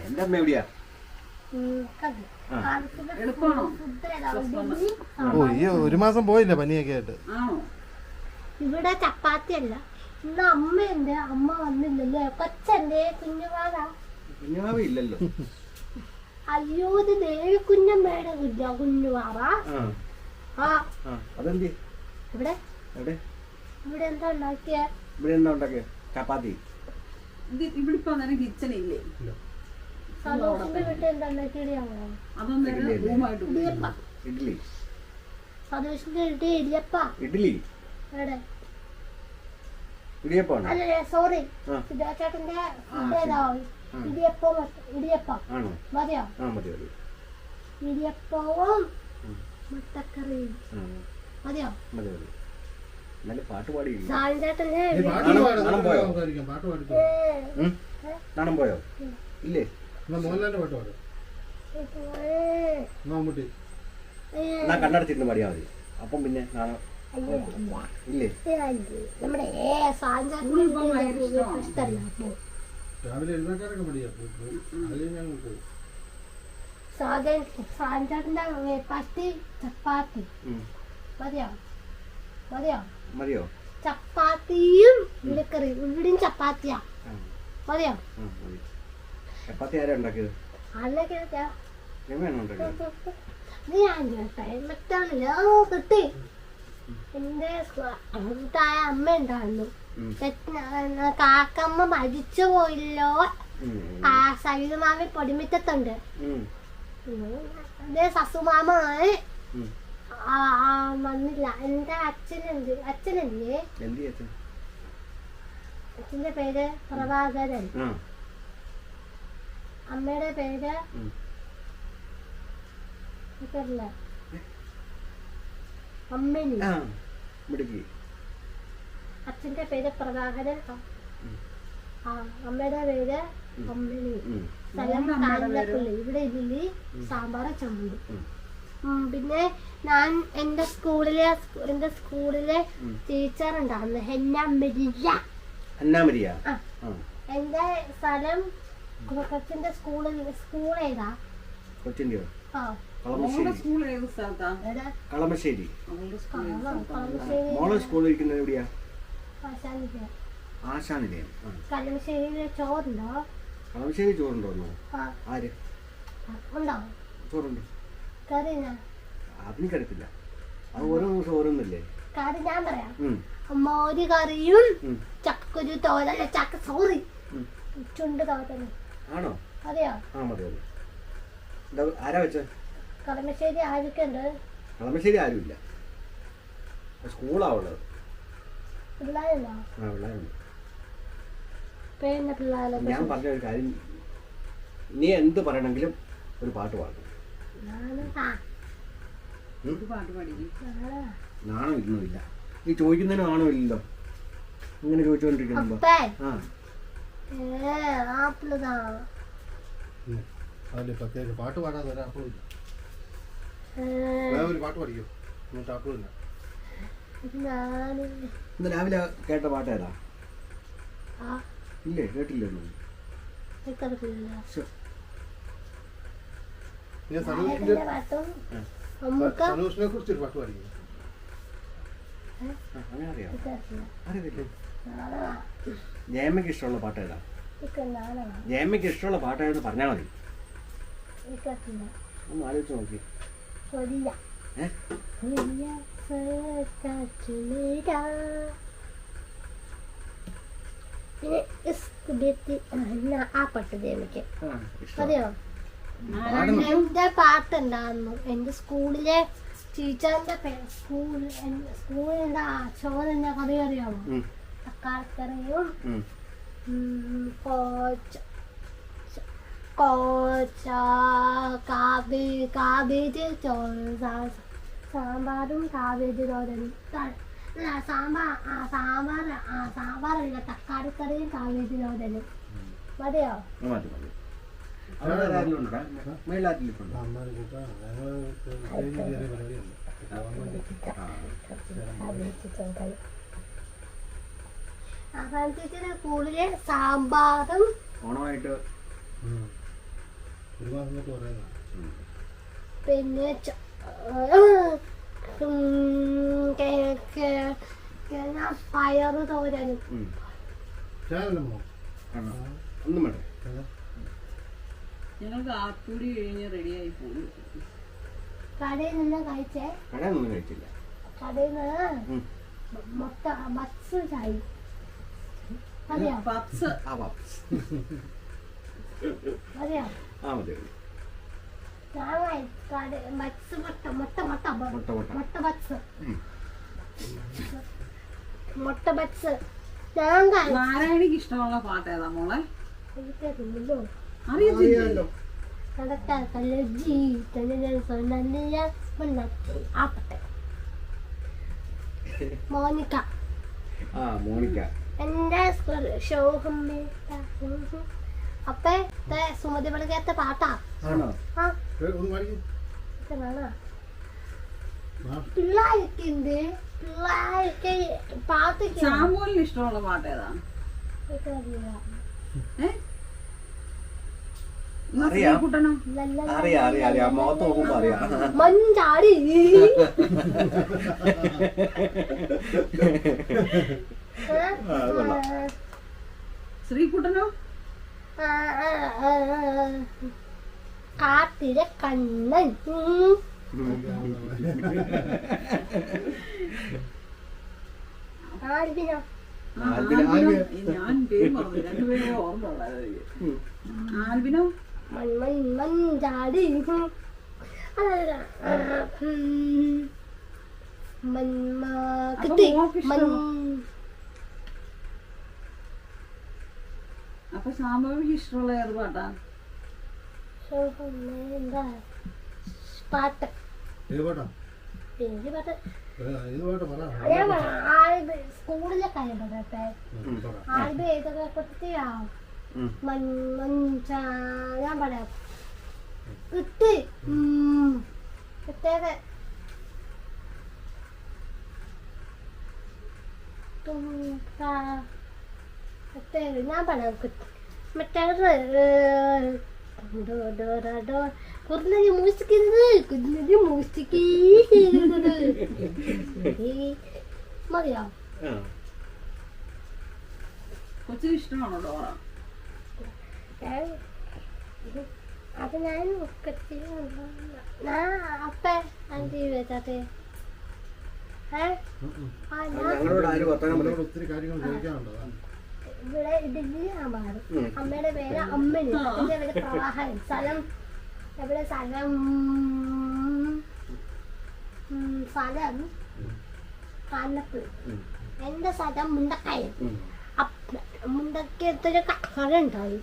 എന്റെ അമ്മ എവിടെയാ? എളുപ്പമാണോ? ഓ ഈ ഒരു മാസം പോയില്ല പനിയൊക്കെ ആയിട്ട്. ആണോ? ഇവിടെ ചപ്പാത്തി അല്ല, ഇന്ന് അമ്മയുണ്ട്, അമ്മ വന്നില്ലല്ലേ? കൊച്ചന്റെ കുഞ്ഞുവാടാ. കുഞ്ഞുമാവ ഇല്ലല്ലോ. അയ്യോ, ഇത് ദേവി കുഞ്ഞമ്മയുടെ കുഞ്ഞുവാവ. അതെന്തി ഇവിടെ എവിടെ ഇവിടെ എന്താ ഉണ്ടാക്കിയ? ഇവിടെ എന്താ ഉണ്ടാക്കിയ? ചപ്പാത്തി. ഇവിടെ ഇപ്പൊ അന്നേരം കിച്ചൺ ഇല്ലേ? സന്തോഷിന്റെ വീട്ടിൽ എന്താ ഉണ്ടാക്കിയടിയാണോ? അതൊന്നും റൂമായിട്ട് ഇടിയപ്പ. ഇഡ്ഡലി. സന്തോഷിന്റെ വീട്ടിൽ ഇടിയപ്പ. ഇഡ്ഡലി എവിടെ? ഇടിയപ്പാണ്. അല്ല സോറി, ആ. സിദ്ധാചേട്ടന്റെ ഇടിയപ്പം ആണോ? മതിയോ? ആ മതി മതി. ഇടിയപ്പവും മുട്ടക്കറിയും മതിയോ? മതി മതി. നല്ല പാട്ട് പാടിയില്ല. സാഞ്ചേട്ടന്റെ നാണം പോയോ? നാണം പോയോ? ഇല്ലേ? മോഹൻലാലിന്റെ പാട്ട് പാടും. മമ്മൂട്ടി എന്നാ കണ്ണടച്ചിട്ട് പാടിയാ മതി. അപ്പം പിന്നെ നാണം ഇല്ലേ? നമ്മുടെ സാഞ്ചേട്ടന്റെ ഇഷ്ടമല്ല. അപ്പൊ രാവിലെ എഴുന്നേക്കാനൊക്കെ മടിയാ. അതിൽ ഞാൻ പോകും. സാഞ്ചേട്ടന്റെ പത്തി ചപ്പാത്തി മതിയോ? മതിയോ? മതിയോ? ചപ്പാത്തിയും ഇലക്കറിയും. ഇവിടെയും ചപ്പാത്തിയാ. മതിയോ? മതി. ചപ്പാത്തി ആരാ ഉണ്ടാക്കിയത്? അല്ലൊക്കെ രമയാണോ ഉണ്ടാക്കിയത്? ഞാൻ മറ്റാണല്ലോ കിട്ടി. എന്റെ കൂട്ടായ അമ്മ ഉണ്ടായിരുന്നു. കാക്കമ്മ മരിച്ചു പോയില്ലോ. സൈതുമാമി പൊടിമിറ്റത്തുണ്ട്. എന്റെ സസുമാമ വന്നില്ല. എന്റെ അച്ഛനല്ലേ? അച്ഛന്റെ പേര് പ്രഭാകരൻ. അമ്മയുടെ പേര് അമ്മനി. അച്ഛന്റെ പേര് പ്രഭാകരൻ, അമ്മയുടെ പേര് അമ്മനി. സ്ഥലം കാഞ്ഞപ്പള്ളി. ഇവിടെ ഇഡ്ഡലി സാമ്പാർ ചമ്മന്തി. പിന്നെ ഞാൻ എന്റെ സ്കൂളിലെ ടീച്ചർ ഉണ്ടായിരുന്നു, ഹെന്നാമരിയ. എന്റെ സ്ഥലം കൊച്ചിന്റെ സ്കൂൾ ഏതാ? കൊച്ചിന്റെയോ? സ്കൂൾ ഏത് സ്ഥലത്താ? കളമശ്ശേരി. മോളെ സ്കൂൾ ഇരിക്കുന്നത് എവിടെയാ? ആശാനിലയം. കളമശ്ശേരിയിലെ ചോറുണ്ടോ? കളമശ്ശേരി ചോറുണ്ടോ? ആര് ഉണ്ടോ? ചോറുണ്ട്. കറി അതിനിക്കറിയത്തില്ല. അത് ഓരോ ദിവസം ഓരോന്നല്ലേ? കറി ഞാൻ പറയാം. മോര് കറിയും ചക്കുരു തോരൻ, സോറി ചുണ്ട് തോരനും. ആണോ? അതെയോ? ആ മതി മതി. ആരാ വെച്ച? കളമശ്ശേരി ആരൊക്കെയുണ്ട്? കളമശ്ശേരി ആരുമില്ല. സ്കൂളാ ഉള്ളത്. പിള്ളേരുണ്ടോ? ആ പിള്ളേരുണ്ട്. പിന്നെ പിള്ളേരൊക്കെ ഞാൻ പറഞ്ഞ ഒരു കാര്യം, നീ എന്ത് പറയണമെങ്കിലും ഒരു പാട്ട് പാടും. പാട്ട് പാടിക്കും. നാണം ഇന്നുമില്ല. നീ ചോദിക്കുന്നതിന് നാണം ഇല്ലല്ലോ. ഇങ്ങനെ ചോദിച്ചുകൊണ്ടിരിക്കുന്നുണ്ടോ? അതിൽ പ്രത്യേകിച്ച് പാട്ട് പാടാതെ ഒരാപ്പിളില്ല. ഒരു പാട്ട് പാടിക്കോ. എന്നിട്ട് ആപ്പിളില്ല. ഇന്ന് രാവിലെ കേട്ട പാട്ട് ഏതാ? ഇല്ലേ, കേട്ടില്ലല്ലോ. സനൂഷിനെ കുറിച്ചൊരു പാട്ട് പാടിക്കും. അങ്ങനെ അറിയാം. അറിയത്തില്ലേ? ജയമ്മയ്ക്ക് ഇഷ്ടമുള്ള പാട്ട് ഏതാ? ജയമ്മയ്ക്ക് ഇഷ്ടമുള്ള പാട്ട് ഏതെന്ന് പറഞ്ഞാൽ മതി. ഒന്ന് ആലോചിച്ച് നോക്കി. ആ പാട്ട് ജയമ്മയ്ക്ക് അതെയോ? എന്റെ പാട്ടുണ്ടായിരുന്നു. എന്റെ സ്കൂളിലെ ടീച്ചറിന്റെ സ്കൂളിന്റെ ചോറിന്റെ കറി അറിയാമോ? തക്കാളിക്കറിയും കാബേജ് സാമ്പാറും കാബേജ് തോരനും. സാമ്പാറല്ല, തക്കാളിക്കറിയും കാബേജ് തോരനും. മതിയോ? മതി മതി. അവിടെ ആരെങ്കിലുമുണ്ടോ? മേലാറ്റിലിട്ടുണ്ടോ? അവസാനത്തെ സ്കൂളിലെ സാമ്പാറും ഓണമായിട്ട് പിന്നെ പയറ് തോരനും. ഒന്നും വേണ്ട. ഞങ്ങൾ കാപ്പിടി കഴിഞ്ഞ് റെഡിയായി പോകും. കടയിൽ നിന്ന് കഴിച്ചേ. കടയൊന്നും കഴിച്ചില്ല. കടയിൽ നിന്ന് മുട്ട ബസ് ചായ. അറിയാം പപ്സ്. അറിയാം. മതി. നാരായണിക്ക് ഇഷ്ടമുള്ള പാട്ട് ഏതാ മോളെ? അറിയത്തില്ലല്ലോ. മോനിക്ക. മോണിക്ക. എന്റെ അപ്പേ സുമതി പണിക്കാത്ത പാട്ടാ. പിള്ളേർക്ക് പാട്ട്. സാമൂലിന് ഇഷ്ടമുള്ള പാട്ട് ഏതാ? അറിയാം. മുഖത്ത് നോക്കുമ്പോ അറിയാം. മഞ്ചാടി. ശ്രീകുട്ടനോ? കാട്ടിലെ കണ്ണൻ. ഞാൻ പേര് പറഞ്ഞു, രണ്ടുപേരെ ഓർമ്മ ഉള്ളത്. ആൽബിനോ? മഞ്ചാടി. അപ്പൊ സാമൂഹിക ഇഷ്ടമുള്ള ഏത് പാട്ടാ? പാട്ട് സ്കൂളിലെ കാര്യം പറയട്ടെ. ആൽബം ഏതൊക്കെ കുട്ടിയാ? ഞാൻ പറയാം. കിട്ടി കിട്ടേത് ഞാൻ പറയാം. മറ്റേത് കുറുനരി മതിയോ? കൊച്ചിന് ഇഷ്ടമാണോ ഡോറ? അത് ഞാൻ അപ്പ ആന്റി വെച്ചാട്ടെ. ഇവിടെ ഇഡലി സാമ്പാറും. അമ്മയുടെ പേര് അമ്മന്. എന്റെ പേര് പ്രവാഹൻ. സ്ഥലം എവിടെ? സ്ഥലം കാനപ്പുഴ. എന്റെ സ്ഥലം മുണ്ടക്കായം. മുണ്ടക്കത്തൊരു കട ഉണ്ടായി.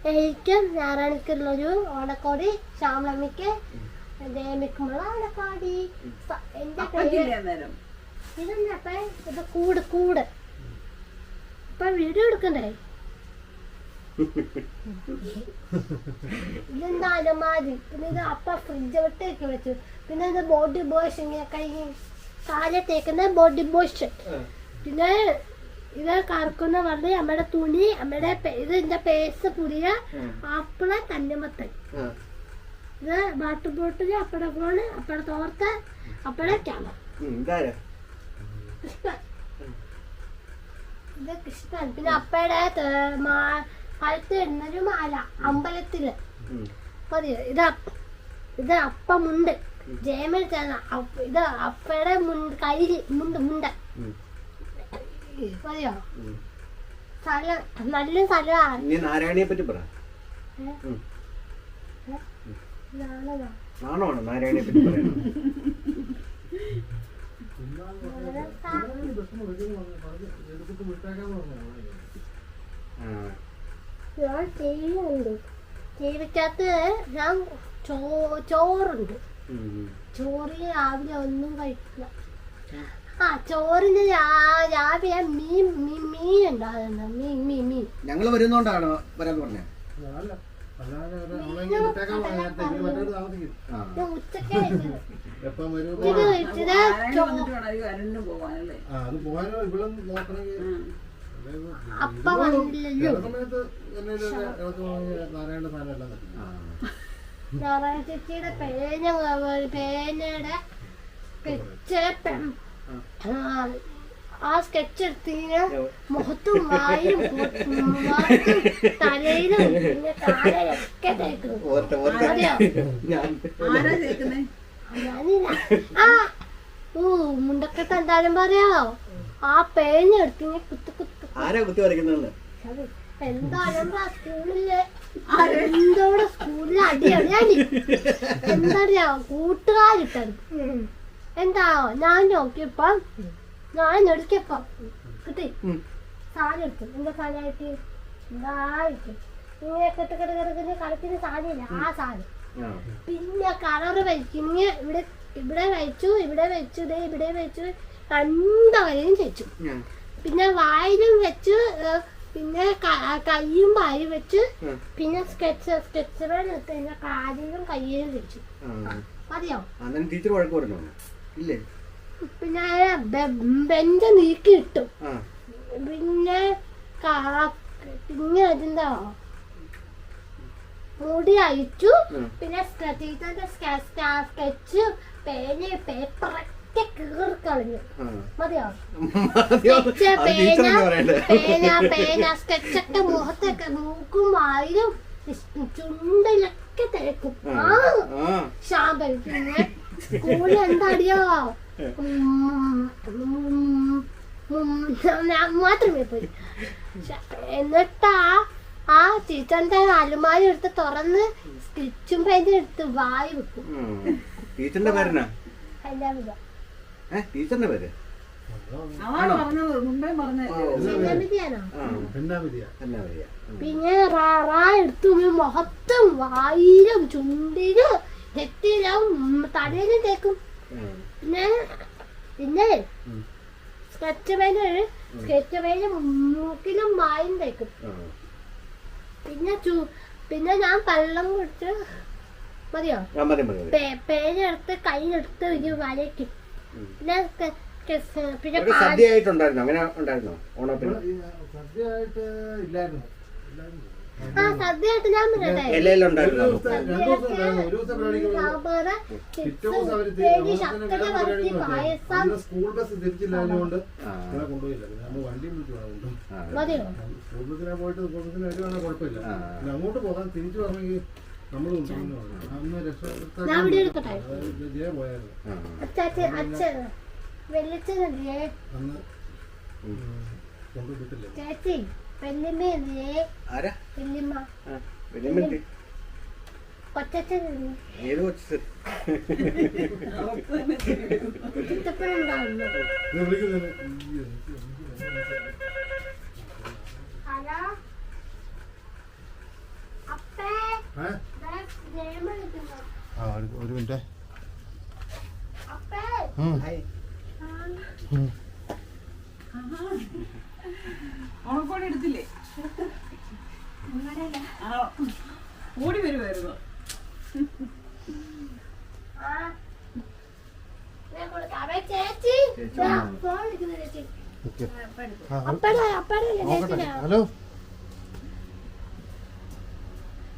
എനിക്ക് ഞായറാഴ്ചക്കുള്ളൊരു ഓണക്കോടി, ശ്യാമളമ്മയ്ക്ക് ദേമിക്കുമ്പോൾ ഓണക്കോടി. എന്റെ പേര് ഇതെന്നപ്പ ഇത് കൂട് കൂട്. ഇപ്പൊ വീഡിയോ എടുക്കണ്ടേ? ഇതെന്താ അലമാരി. പിന്നെ ഇത് അപ്പ ഫ്രിഡ്ജ് വിട്ടേക്ക് വെച്ചു. പിന്നെ ഇത് ബോഡി വാഷ്, ഇങ്ങനെ കൈ കാലത്തേക്കുന്ന ബോഡി വാഷ്. പിന്നെ ഇത് കറക്കുന്ന പറഞ്ഞ് അമ്മയുടെ തുണി, അമ്മയുടെ ഇത് എന്റെ പേസ് പുതിയ ആപ്പിള് തണ്ണിമത്തൻ. ഇത് വാട്ടർ ബോട്ടില്, അപ്പടെ ഫോണ്, അപ്പടെ തോർത്ത്, അപ്പടെ ക്യാമറ. കൃഷ്ണൻ. ഇത് കൃഷ്ണൻ. പിന്നെ അപ്പയുടെ കഴുത്ത് ഇടുന്നൊരു മാല അമ്പലത്തില്. മതിയോ? ഇത് അപ്പമുണ്ട്. ജയമൽ ചേർന്ന ഇത് അപ്പയുടെ കയ്യിൽ മുണ്ട്. മതിയോ? സ്ഥലം നല്ല സ്ഥലമാണ്. നാരായണിയെ പറ്റി പറ. നാണോ നാരായണിയെ പറ്റി പറയാം. ഞാൻ ചെയ്യുന്നുണ്ട്. ജീവിക്കകത്ത് ഞാൻ ചോറുണ്ട്. ചോറിന് രാവിലെ ഒന്നും കഴിക്കില്ല. ചോറിന് രാവിലെ മീൻ ഉണ്ടാകുന്ന മീൻ. ഞങ്ങള് വരുന്നോണ്ടാണ് വരാന്ന് പറഞ്ഞത്. ഉച്ചക്ക് അപ്പ വന്നില്ലല്ലോ. നാരായണ സാധനം എല്ലാം നാരായണ ചേച്ചിയുടെ പേനയുടെ സ്കെച്ച് ആ സ്കെച്ച് എടുത്തിന് മുഖത്തും വായും തലയിലും പിന്നെ കാലൊക്കെ തേക്കും. അറിയോ? ആരാ തേക്കുന്നേ? ഞാനില്ല. ആ മുണ്ടക്കെട്ട് എന്തായാലും പറയാ ആ പേന എടുത്തിന് കുത്തു കുത്തു. ആരാ കുത്തി വരയ്ക്കുന്നത്? എന്തായാലും സ്കൂളില് എന്തോടെ സ്കൂളിൽ അടിയടിയാടി എന്തറിയാ കൂട്ടുകാരിട്ടത്. എന്താ ഞാൻ നോക്കിയപ്പോ ഞാൻ എടുക്കപ്പോ കിട്ടി സാധനം എടുത്തു. എന്താ സാധനമായിട്ട് എന്തായിട്ട് ഇങ്ങനെ കെട്ട് കളിക്കുന്ന സാധനമില്ല ആ സാധനം. പിന്നെ കളറ് വയ്ക്കുന്ന ഇവിടെ വെച്ചു ഇവിടെ വെച്ചു ഇവിടെ വെച്ചു രണ്ടവരെയും വെച്ചു. പിന്നെ വായിലും വെച്ച് പിന്നെ കയ്യും വായും വെച്ച് പിന്നെ സ്കെച്ച് പിന്നെ കാലിലും കയ്യിലും വെച്ചു. മതിയോ? ടീച്ചർ വഴക്ക് പറഞ്ഞോ? ഇല്ലേ? പിന്നെ ബെഞ്ച് നീക്കി ഇട്ടു. പിന്നെ പിന്നെ എന്താ മുടി അയച്ചു. പിന്നെ ടീച്ചറിന്റെ സ്കെച്ച് പേപ്പറൊക്കെ കീറിക്കളഞ്ഞു. മതിയോ? പേന സ്കെച്ചൊക്കെ മുഖത്തൊക്കെ മൂക്കും വായിലും ചുണ്ടിലൊക്കെ തേക്കും. ശാമ്പൽ. പിന്നെ സ്കൂളിൽ എന്താടിയോ മാത്രമേ പോയി. എന്നിട്ടാ ആ ടീച്ചറിന്റെ അലുമാരി എടുത്ത് തുറന്ന് സ്റ്റിച്ചും പെയിന്റ് എടുത്ത് വായി വെക്കും. ടീച്ചറിന്റെ പേരെന്നാ? എല്ലാവിധ ടീച്ചറിന്റെ പേര് പിന്നെ എടുത്തു മുഖത്തും വായിലും ചുണ്ടിലും നെറ്റിലും തലയിലും തേക്കും. പിന്നെ സ്കെച്ച് പെയിന് മൂക്കിലും വായും തേക്കും. പിന്നെ ഞാൻ വെള്ളം കുടിച്ച് മതിയോ? പേനെടുത്ത് കയ്യിലെടുത്ത് ഒരു വരയ്ക്കും. പിന്നെ ആ സദ്യയായിട്ട് ഞാൻ പറയട്ടെ. സ്കൂൾ ബസ് തിരിച്ചില്ലാഞ്ഞുകൊണ്ട് മതിയോ? സ്കൂൾ ബസ്സിനെ പോയിട്ട് സ്കൂൾ ബസ്സിന് വരുവാണെങ്കിൽ കുഴപ്പമില്ല. അങ്ങോട്ട് പോകാൻ തിരിച്ചു പറഞ്ഞെങ്കിൽ നമ്മൾ അന്ന് രക്ഷപ്പെടുത്താൻ ജയ പോയായിരുന്നു. അന്ന് കൊണ്ടുവിട്ടില്ലേ ചേച്ചി വല്യമ്മ കൊച്ചച്ഛനല്ലേ ഇഷ്ടപ്പെടുന്നുണ്ടാവുന്നു. ഹലോ അപ്പേ ഒരു മിനിറ്റ്. അപ്പേ ഓണക്കോടി എടുത്തില്ലേ? ഓടി വരുമായിരുന്നു. ഹലോ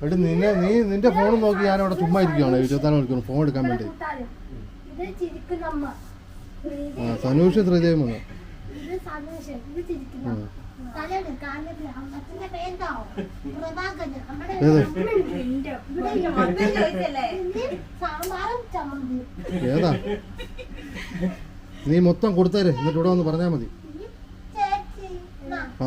എടി നിന്റെ ഫോൺ നോക്കി ഞാൻ അവിടെ ചുമ്മാ ഇരിക്കുകയാണ് 24 മണിക്കൂർ ഫോൺ എടുക്കാൻ വേണ്ടി. സനൂഷ് ശ്രീദേവി വന്നു. ഏതാ നീ മൊത്തം കൊടുത്തേരെ എന്നിട്ട് ഇവിടെ വന്ന് പറഞ്ഞാൽ മതി. ആ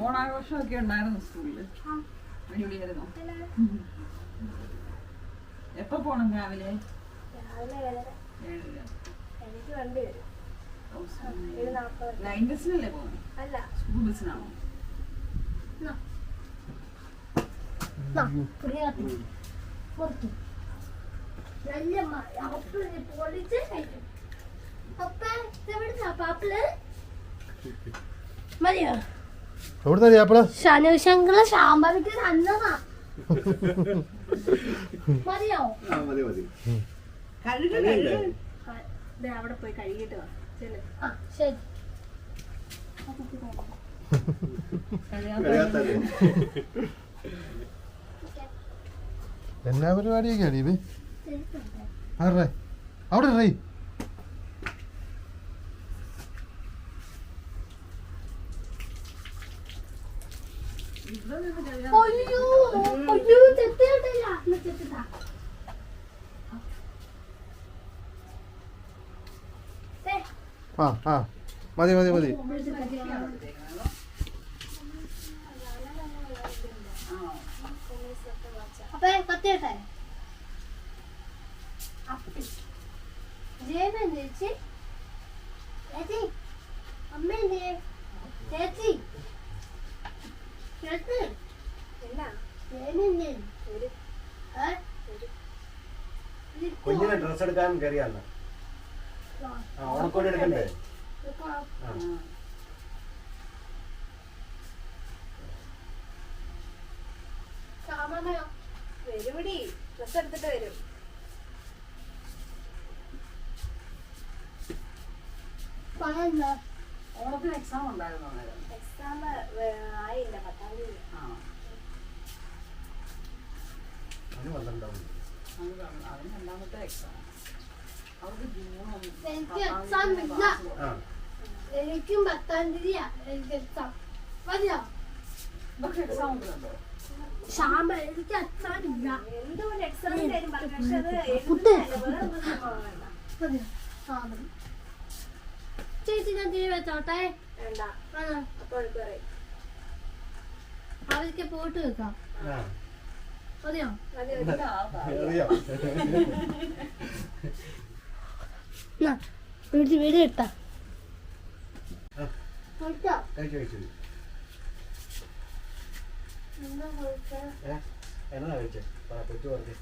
ഓണാഘോഷമൊക്കെ ഉണ്ടായിരുന്നു സ്കൂളില്. അടിപൊളിയായിരുന്നു. എപ്പോ പോണം? രാവിലെ 7:00. ലൈൻ ബസ്സിനല്ലേ പോകണം? സ്കൂൾ ബസ്സിനാണോ? മതിയോ? എവിടുന്ന ശനുശങ്കള ശാമ്പവിക്ക് തന്നതാ. മതിയോ? അവിടെ പോയി കഴുകിട്ട് വാ. ശരി. എന്നാ പരിപാടിയൊക്കെയാണ് ഇത്? ആരുടെ അവിടെ റേ അയ്യോ അയ്യോ തെറ്റിയിട്ടില്ല തെറ്റിട്ടാ ആ ആ മതി മതി മതി. അപ്പൊ കത്തിയിട്ടെ ചേച്ചി ചേച്ചി അമ്മ ചേച്ചി ചേച്ചി കുഞ്ഞിനെ ഡ്രസ് എടുക്കാൻ കയറിയാലോ. ഓണക്കോടി എടുക്കണ്ടേ? വരുപടി ഡ്രസ് എടുത്തിട്ട് വരും. ഓണത്തിന് എക്സാം ഉണ്ടായിരുന്നു. എക്സാം ആയില്ല 10ാം തീയതി. അതിന് വന്നിട്ടുണ്ടാവും. അതിന് രണ്ടാമത്തെ എക്സാം. അവർക്ക് എനിക്ക് എക്സാം ഇല്ല. എനിക്കും 10ാം തീയതിയാ എനിക്ക് എക്സാം. മതിയോ? ഇതൊക്കെ എക്സാം ഉണ്ടല്ലോ. ശ്യാമ എനിക്ക് എക്സാം ഇല്ല. എന്തോ ഒരു എക്സാമിന്റെ കാര്യം പറഞ്ഞു. പക്ഷെ അത് മതിയോ? ആ മതി. ചേച്ചി ഞാൻ തീരെ വെച്ചോട്ടെ. വേണ്ട. അപ്പോൾ പറയും അവർക്ക് പോട്ട് വെക്കാം. മതിയോ? വീട് ഇട്ടാ എന്നാ കഴിച്ചേ? കൊച്ചു പറഞ്ഞേ.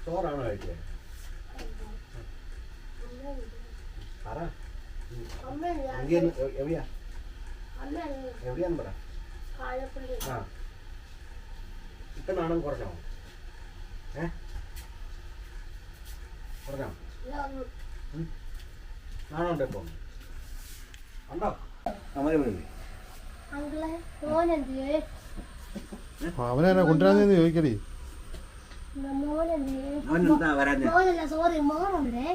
ചോറാണോ കഴിച്ചേ? പറ. എവിടെയാ എവിടെയാന്ന് പറ. ആ ഇപ്പൊ നാണം കുറഞ്ഞോ? കുറഞ്ഞോ? നാണുണ്ടോ ഇപ്പൊ? ഉണ്ടോ? അങ്കിളെ മോനെന്തിയേ? അവനെന്നാ കൊണ്ടുവരാന്ന് ചോദിക്കടി. മോനല്ല സോറി മോളുണ്ടേ.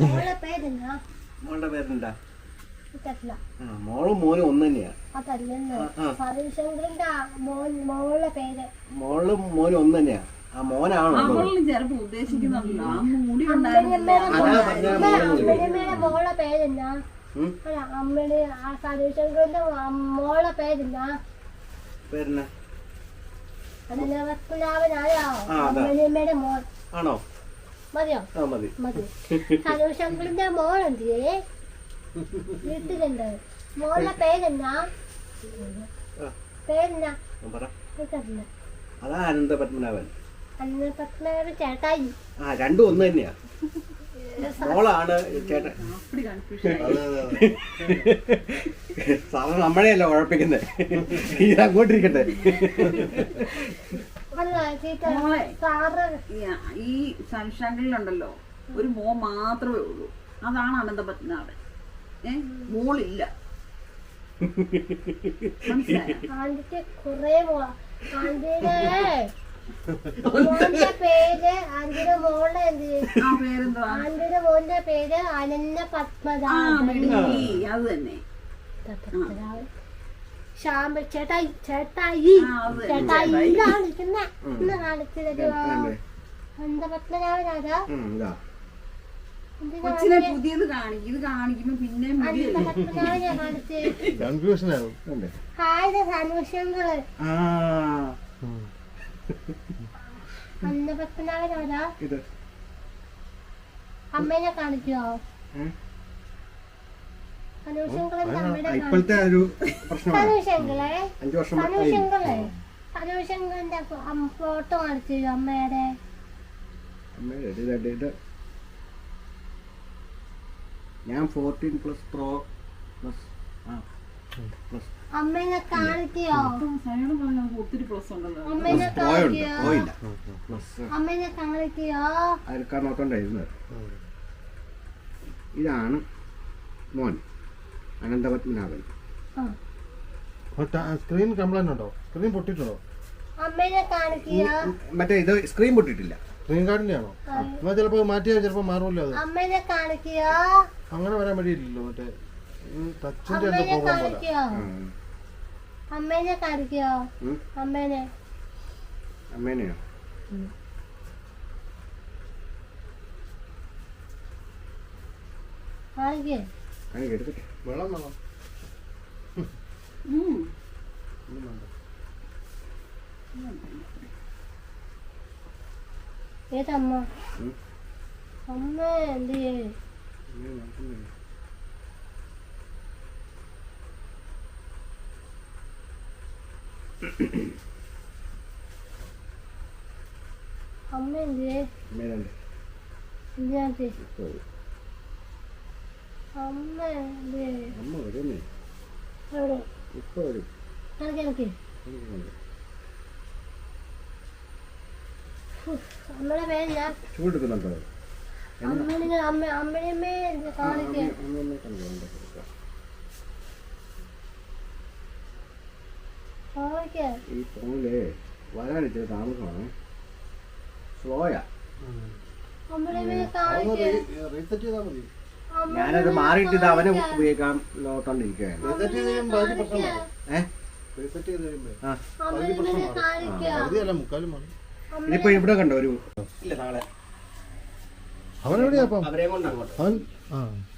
മോളെ പേരെന്നാ? മോളുടെ പേരെന്താ? അതല്ല മോളും മോനും ഒന്ന് തന്നെയാ. അതല്ലെന്ന് സതീശങ്കറിന്റെ മോളുടെ പേര്. മോളും മോനും ഒന്ന് തന്നെയാ. ആ മോനാണോ? അവളും ചിലപ്പോ ഉദ്ദേശിക്കുന്നുണ്ടല്ലോ. ആ മുടി ഉണ്ടായിരുന്നു. അമ്മയുടെ മോളുടെ പേരെന്നാ? അമ്മയുടെ ആ സതീശങ്കറിന്റെ മോളുടെ പേരെന്നാ? പേരെന്നാ? പത്മനാഭനായോ? അമ്മയുടെ മോൾ ആണോ? മതിയോ? ആ മതി. മതി. സതീശങ്കറിന്റെ മോൾ എന്തിയേ? വീട്ടിലുണ്ട്. മോളുടെ പേരെന്നാ? പേരെന്നാ? അതാ അനന്ത പത്മനാഭൻ. അനന്ത പത്മനാഭൻ ചേട്ടായി. ആ രണ്ടും ഒന്ന് തന്നെയാ. മോളാണ് ചേട്ടൻ. സാറ് നമ്മളെയല്ല ഉഴപ്പിക്കുന്നത്. ഇത് അങ്ങോട്ടിരിക്കട്ടെ. ഈ സൺഷാങ്കിലുണ്ടല്ലോ ഒരു മോൻ മാത്രമേ ഉള്ളൂ. അതാണ് അനന്ത പത്മനാഭൻ. മോളില്ല. ആന്റിക്ക് കുറെ ആന്റിയുടെ മോന്റെ പേര് ആന്റിയുടെ മോളുടെ എന്ത് ആന്റിയുടെ മോന്റെ പേര് അനന്യ പത്മനാഭൻ. അത് തന്നെ. ശ്യാമ ചേട്ടായി ചേട്ടായി ചേട്ടായി കാണിക്കുന്ന ഇന്ന് കാണിച്ചത് അനന്ത പത്മനാഭനാരാ? കൊച്ചിനെ പുതിയത് കാണിക്കും. ഇത് കാണിക്കുമ്പോ പിന്നെ പത്മനാഭനെ കാണിച്ച് കൺഫ്യൂഷൻ ആവും. ഹായ് സന്തോഷങ്ങള് അന്ന പത്മനാഭനാരാ? അമ്മേനെ കാണിക്കോ? ഇപ്പോഴത്തെ ഒരു പ്രശ്നമാണ്. സനൂഷങ്കളെ ഫോട്ടോ കാണിച്ചു അമ്മയുടെ. ഞാൻ 14 പ്ലസ് പ്രോ പ്ലസ് അമ്മേനെ കാണിക്കോ? സൈഡ് പറഞ്ഞാൽ ഒത്തിരി പ്ലസ് ഉണ്ടല്ലോ. അമ്മേനെ കാണിക്കോ? പോയില്ല. അമ്മേനെ കാണിക്കോ? അയൽക്കാരനോത്തോണ്ടായിരുന്നത്. ഇതാണ് മോൻ അനന്തപത്മനാഭൻ. സ്ക്രീൻ കംപ്ലൈന്റ് ഉണ്ടോ? സ്ക്രീൻ പൊട്ടിട്ടുണ്ടോ? അമ്മേനെ കാണിക്കോ? മറ്റേ ഇത് സ്ക്രീൻ പൊട്ടിയിട്ടില്ല. സ്ക്രീൻ കാർഡിന്റെ ആണോ? എന്നാൽ ചിലപ്പോ മാറ്റിയാൽ ചിലപ്പോ മാറൂല്ലോ അത്. അമ്മേനെ കാണിക്കോ? അങ്ങനെ വരാൻ വഴിയില്ലല്ലോ. മറ്റേ ടച്ചിന്റെ എന്തോ അമ്മേനെ പ്രോബ്ലം പോലെ. കാണിക്കോ? അമ്മേനെ കാണിക്കോ? അമ്മേനെ അമ്മേനെയോ? കാണിക്കേ? എടുക്കട്ടെ. വെള്ളം വേണം. ഏതമ്മ? അമ്മ എന്ത് ചെയ്യേ? അമ്മ എന്ത് ചെയ്യേ? എന്തിനാ? അമ്മ എന്ത് ചെയ്യേ? അമ്മ വരുന്നേ. എവിടെ? ഇപ്പൊ വരും. കാണിക്ക്. അമ്മയുടെ പേരില്ല. ചൂടെടുക്കുന്നുണ്ടോ? അമ്മയമ്മേ കാണിക്കേ? കാണിക്കേ? ഈ ഫോണില് വരാനിച്ചിട്ട് താമസമാണ്. സ്ലോയാ. അമ്മയമ്മേ കാണിക്കേ? റീസെറ്റ് ചെയ്താൽ മതി. ഞാനത് മാറിയിട്ട് ഇത് അവന് ഉപയോഗിക്കാൻ നോട്ടോണ്ടിരിക്കുകയാണ്. റീസെറ്റ് ചെയ്ത് കഴിയുമ്പോൾ ബാക്കി പ്രശ്നം മാറും. ഏഹ് റീസെറ്റ് ചെയ്ത് കഴിയുമ്പോൾ അമ്മയമ്മേ കാണിക്കേ? പകുതിയല്ല മുക്കാലും മാറും. ഇതിപ്പോ ഇവിടെ കണ്ടോ ഒരു ഇല്ല നാളെ അവനെവിടെയാ അപ്പം? അവരെ കൊണ്ട് അങ്ങോട്ട്.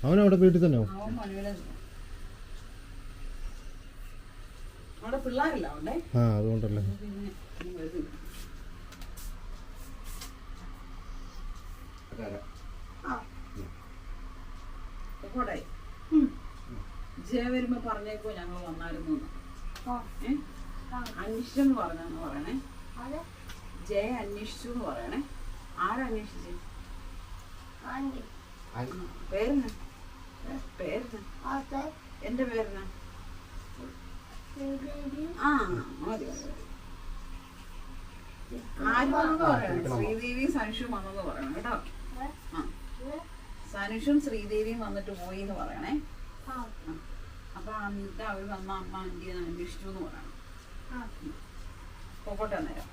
അവനവിടെ വീട്ടിൽ തന്നെ ആവും. അവൻ പണിയുടെ അവിടെ പിള്ളേരില്ല അവിടെ. അതുകൊണ്ടല്ലേ. പിന്നെ വരുന്നില്ല. പോട്ടെ. ജയ വരുമ്പോ പറഞ്ഞേക്കോ ഞങ്ങൾ വന്നായിരുന്നു. അന്വേഷിച്ചെന്ന് പറഞ്ഞെന്ന് പറയണേ. ജയ അന്വേഷിച്ചു എന്ന് പറയണേ. ആരന്വേഷിച്ചു? പേരെന്നാ? പേരെന്നാ? എന്റെ പേരെന്നാ? ആ മതി. ആര് വന്നെന്ന് പറയണം? ശ്രീദേവി സനുഷും വന്നെന്ന് പറയണം കേട്ടോ. ആ സനുഷും ശ്രീദേവിയും വന്നിട്ട് പോയി എന്ന് പറയണേ. അപ്പൊ എന്നിട്ട് അവര് വന്ന അമ്മ ആന്റിയെ അന്വേഷിച്ചു എന്ന് പറയണം. പോട്ടെ അന്നേരം.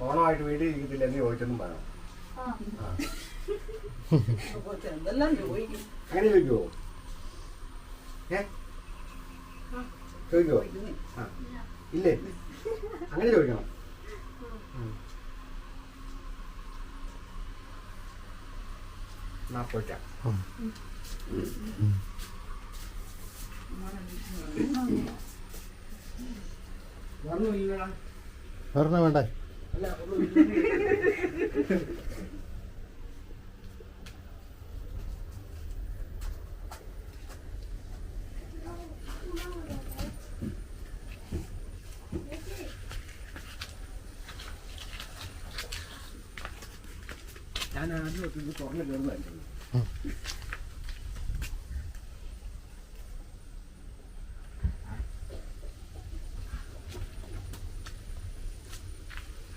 ഓണമായിട്ട് വീട്ടിൽ ഇരിക്കത്തില്ല എന്ന് ചോദിച്ചൊന്നും പറയാം. എന്തെല്ലാം ചോദിക്കും. അങ്ങനെ ചോദിക്കുവോ? ചോദിക്കുവോ? ഇല്ലേ? അങ്ങനെ ചോദിക്കണം. പോയിട്ടാ വരണ വേണ്ടേ? ഞാൻ ആദ്യം ഇത് തുറന്നു കയറുന്നതായിരുന്നു.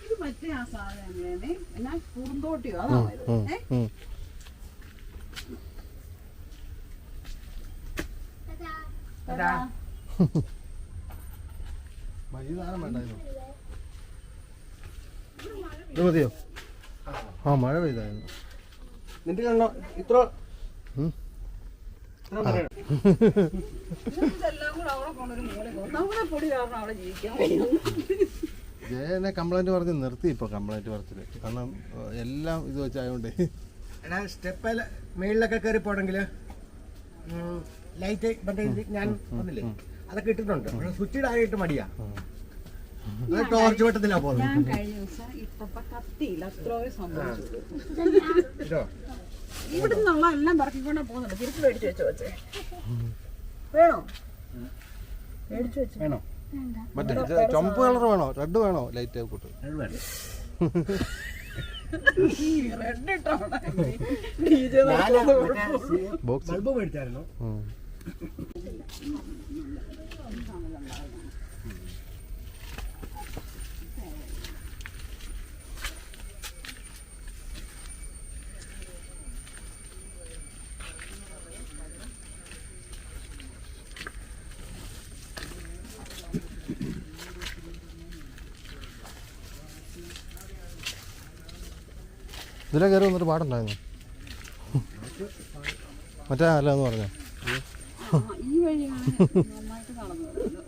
ഇത് മറ്റേ ആ സാധനം എന്നാ കുറുന്തോട്ടിയോ? അതാണോ ഇത്? മൈതാനം വേണ്ടായിരുന്നു. ഇത് മതിയോ? മഴ പെയ്തായിരുന്നു. നിന്റെ കണ്ടോ ഇത്ര ഇതെല്ലാം കൂടെ അവിടെ കൊണ്ടൊരു മൂല ഒന്നാമതെ പൊടി കാരണം അവിടെ ജീവിക്കാൻ കഴിയുന്നു. ജയനെ കംപ്ലൈന്റ് പറഞ്ഞ് നിർത്തി ഇപ്പൊ കംപ്ലൈന്റ് പറച്ചില്. കാരണം എല്ലാം ഇത് വെച്ചായോണ്ട് എടാ സ്റ്റെപ്പ് മേളിലൊക്കെ കയറി പോണെങ്കിൽ ലൈറ്റ് മറ്റേ ഞാൻ വന്നില്ലേ അതൊക്കെ ഇട്ടിട്ടുണ്ട്. സ്വിച്ച് ആയിട്ട് മടിയാ. ടോർച്ച് വെട്ടത്തിലാ പോകുന്നത്. ഞാൻ കഴിഞ്ഞ ദിവസം ഇട്ടപ്പോ കത്തിയില്ല. അത്രയോ സംഭവിച്ചു. ഇവിടെ നിന്നുള്ള എല്ലാം പറക്കിക്കൊണ്ടാ പോകുന്നുണ്ട്. തിരിച്ച് മേടിച്ചു വെച്ചോ വെച്ചേ. വേണോ? മേടിച്ചു വെച്ചു. വേണോ? മറ്റേ ചുമപ്പ് കളർ വേണോ? റെഡ് വേണോ? ലൈറ്റ് കൂട്ട് റെഡ് ഇട്ടോ ബോക്സ് ബൾബ് മേടിച്ചായിരുന്നു. ഇതിലെ കയറി വന്നിട്ട് പാടുണ്ടായിരുന്നു മറ്റേ അല്ല എന്ന് പറഞ്ഞോ ഈ വഴിയാണ് നന്നായിട്ട് നടന്നു വരുന്നത്.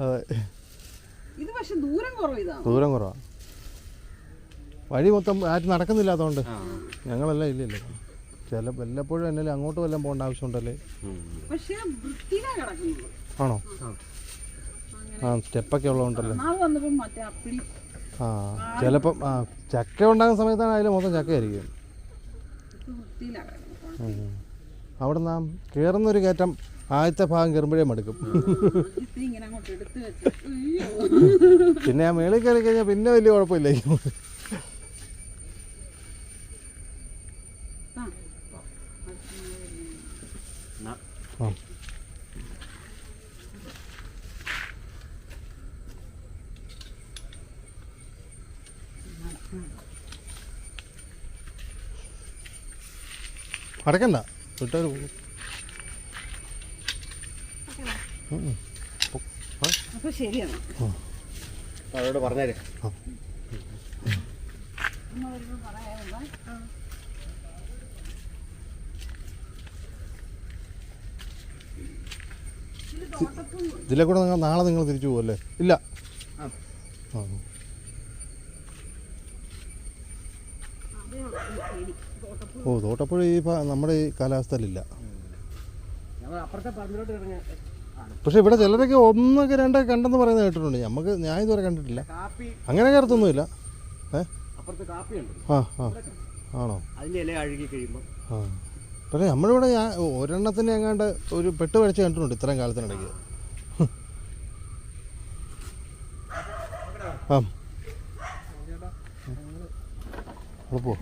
അതെ ഇത് പക്ഷെ ദൂരം കുറവ് ഇതാണ്. ദൂരം കുറവാ വഴി മൊത്തം ആരും നടക്കുന്നില്ലാത്തതുകൊണ്ട് ഞങ്ങളെല്ലാം ഇല്ലല്ലോ ചില വല്ലപ്പോഴും എന്നാലും അങ്ങോട്ട് വല്ലതും പോകേണ്ട ആവശ്യമുണ്ടല്ലേ പക്ഷെ വൃത്തിയിലാ കിടക്കുന്നത്. ആണോ ആ സ്റ്റെപ്പൊക്കെ ഉള്ളതുകൊണ്ടല്ലേ നാളെ വന്നപ്പോ മറ്റേ അപ്പിളി ആ ചിലപ്പം ആ ചക്ക ഉണ്ടാകുന്ന സമയത്താണ് അതിൽ മൊത്തം ചക്കയായിരിക്കും വൃത്തിയിലാ കിടക്കുന്നത്. അവിടെ നാം കയറുന്നൊരു കയറ്റം ആദ്യത്തെ ഭാഗം കയറുമ്പോഴേ മടുക്കും ഇത് ഇങ്ങനെ അങ്ങോട്ട് എടുത്ത് വെച്ച് പിന്നെ ആ മേളിൽ കയറി കഴിഞ്ഞാൽ പിന്നെ വലിയ കുഴപ്പമില്ലായിരിക്കും ആ അടക്കണ്ട വിട്ടൊരു അപ്പൊ ശരിയാണ്. അവരോട് പറഞ്ഞേരെ ഇതിലെ കൂടെ നാളെ നിങ്ങൾ തിരിച്ചു പോകുമല്ലേ ഇല്ല ആ ഓ തോട്ടപ്പുഴ ഈ നമ്മുടെ ഈ കാലാവസ്ഥയിലില്ല അപ്പുറത്തെ പറമ്പിലോട്ട് ഇറങ്ങി പക്ഷെ ഇവിടെ ചിലരൊക്കെ ഒന്നൊക്കെ രണ്ടൊക്കെ കണ്ടെന്ന് പറയുന്നത് കേട്ടിട്ടുണ്ട് നമുക്ക് ഞാൻ ഇതുവരെ കണ്ടിട്ടില്ല കാപ്പി അങ്ങനെ കയറത്തൊന്നുമില്ല അപ്പുറത്ത് കാപ്പിയുണ്ട്. ആ ആ ആണോ അതിൻ്റെ ഇല അഴുകി കഴിയുമ്പോൾ ആ പക്ഷേ നമ്മളിവിടെ ഞാൻ ഒരെണ്ണത്തിന് എങ്ങാണ്ട് ഒരു പെട്ട് കഴിച്ച് കണ്ടിട്ടുണ്ട് ഇത്രയും കാലത്തിനിടയ്ക്ക് ആ പോ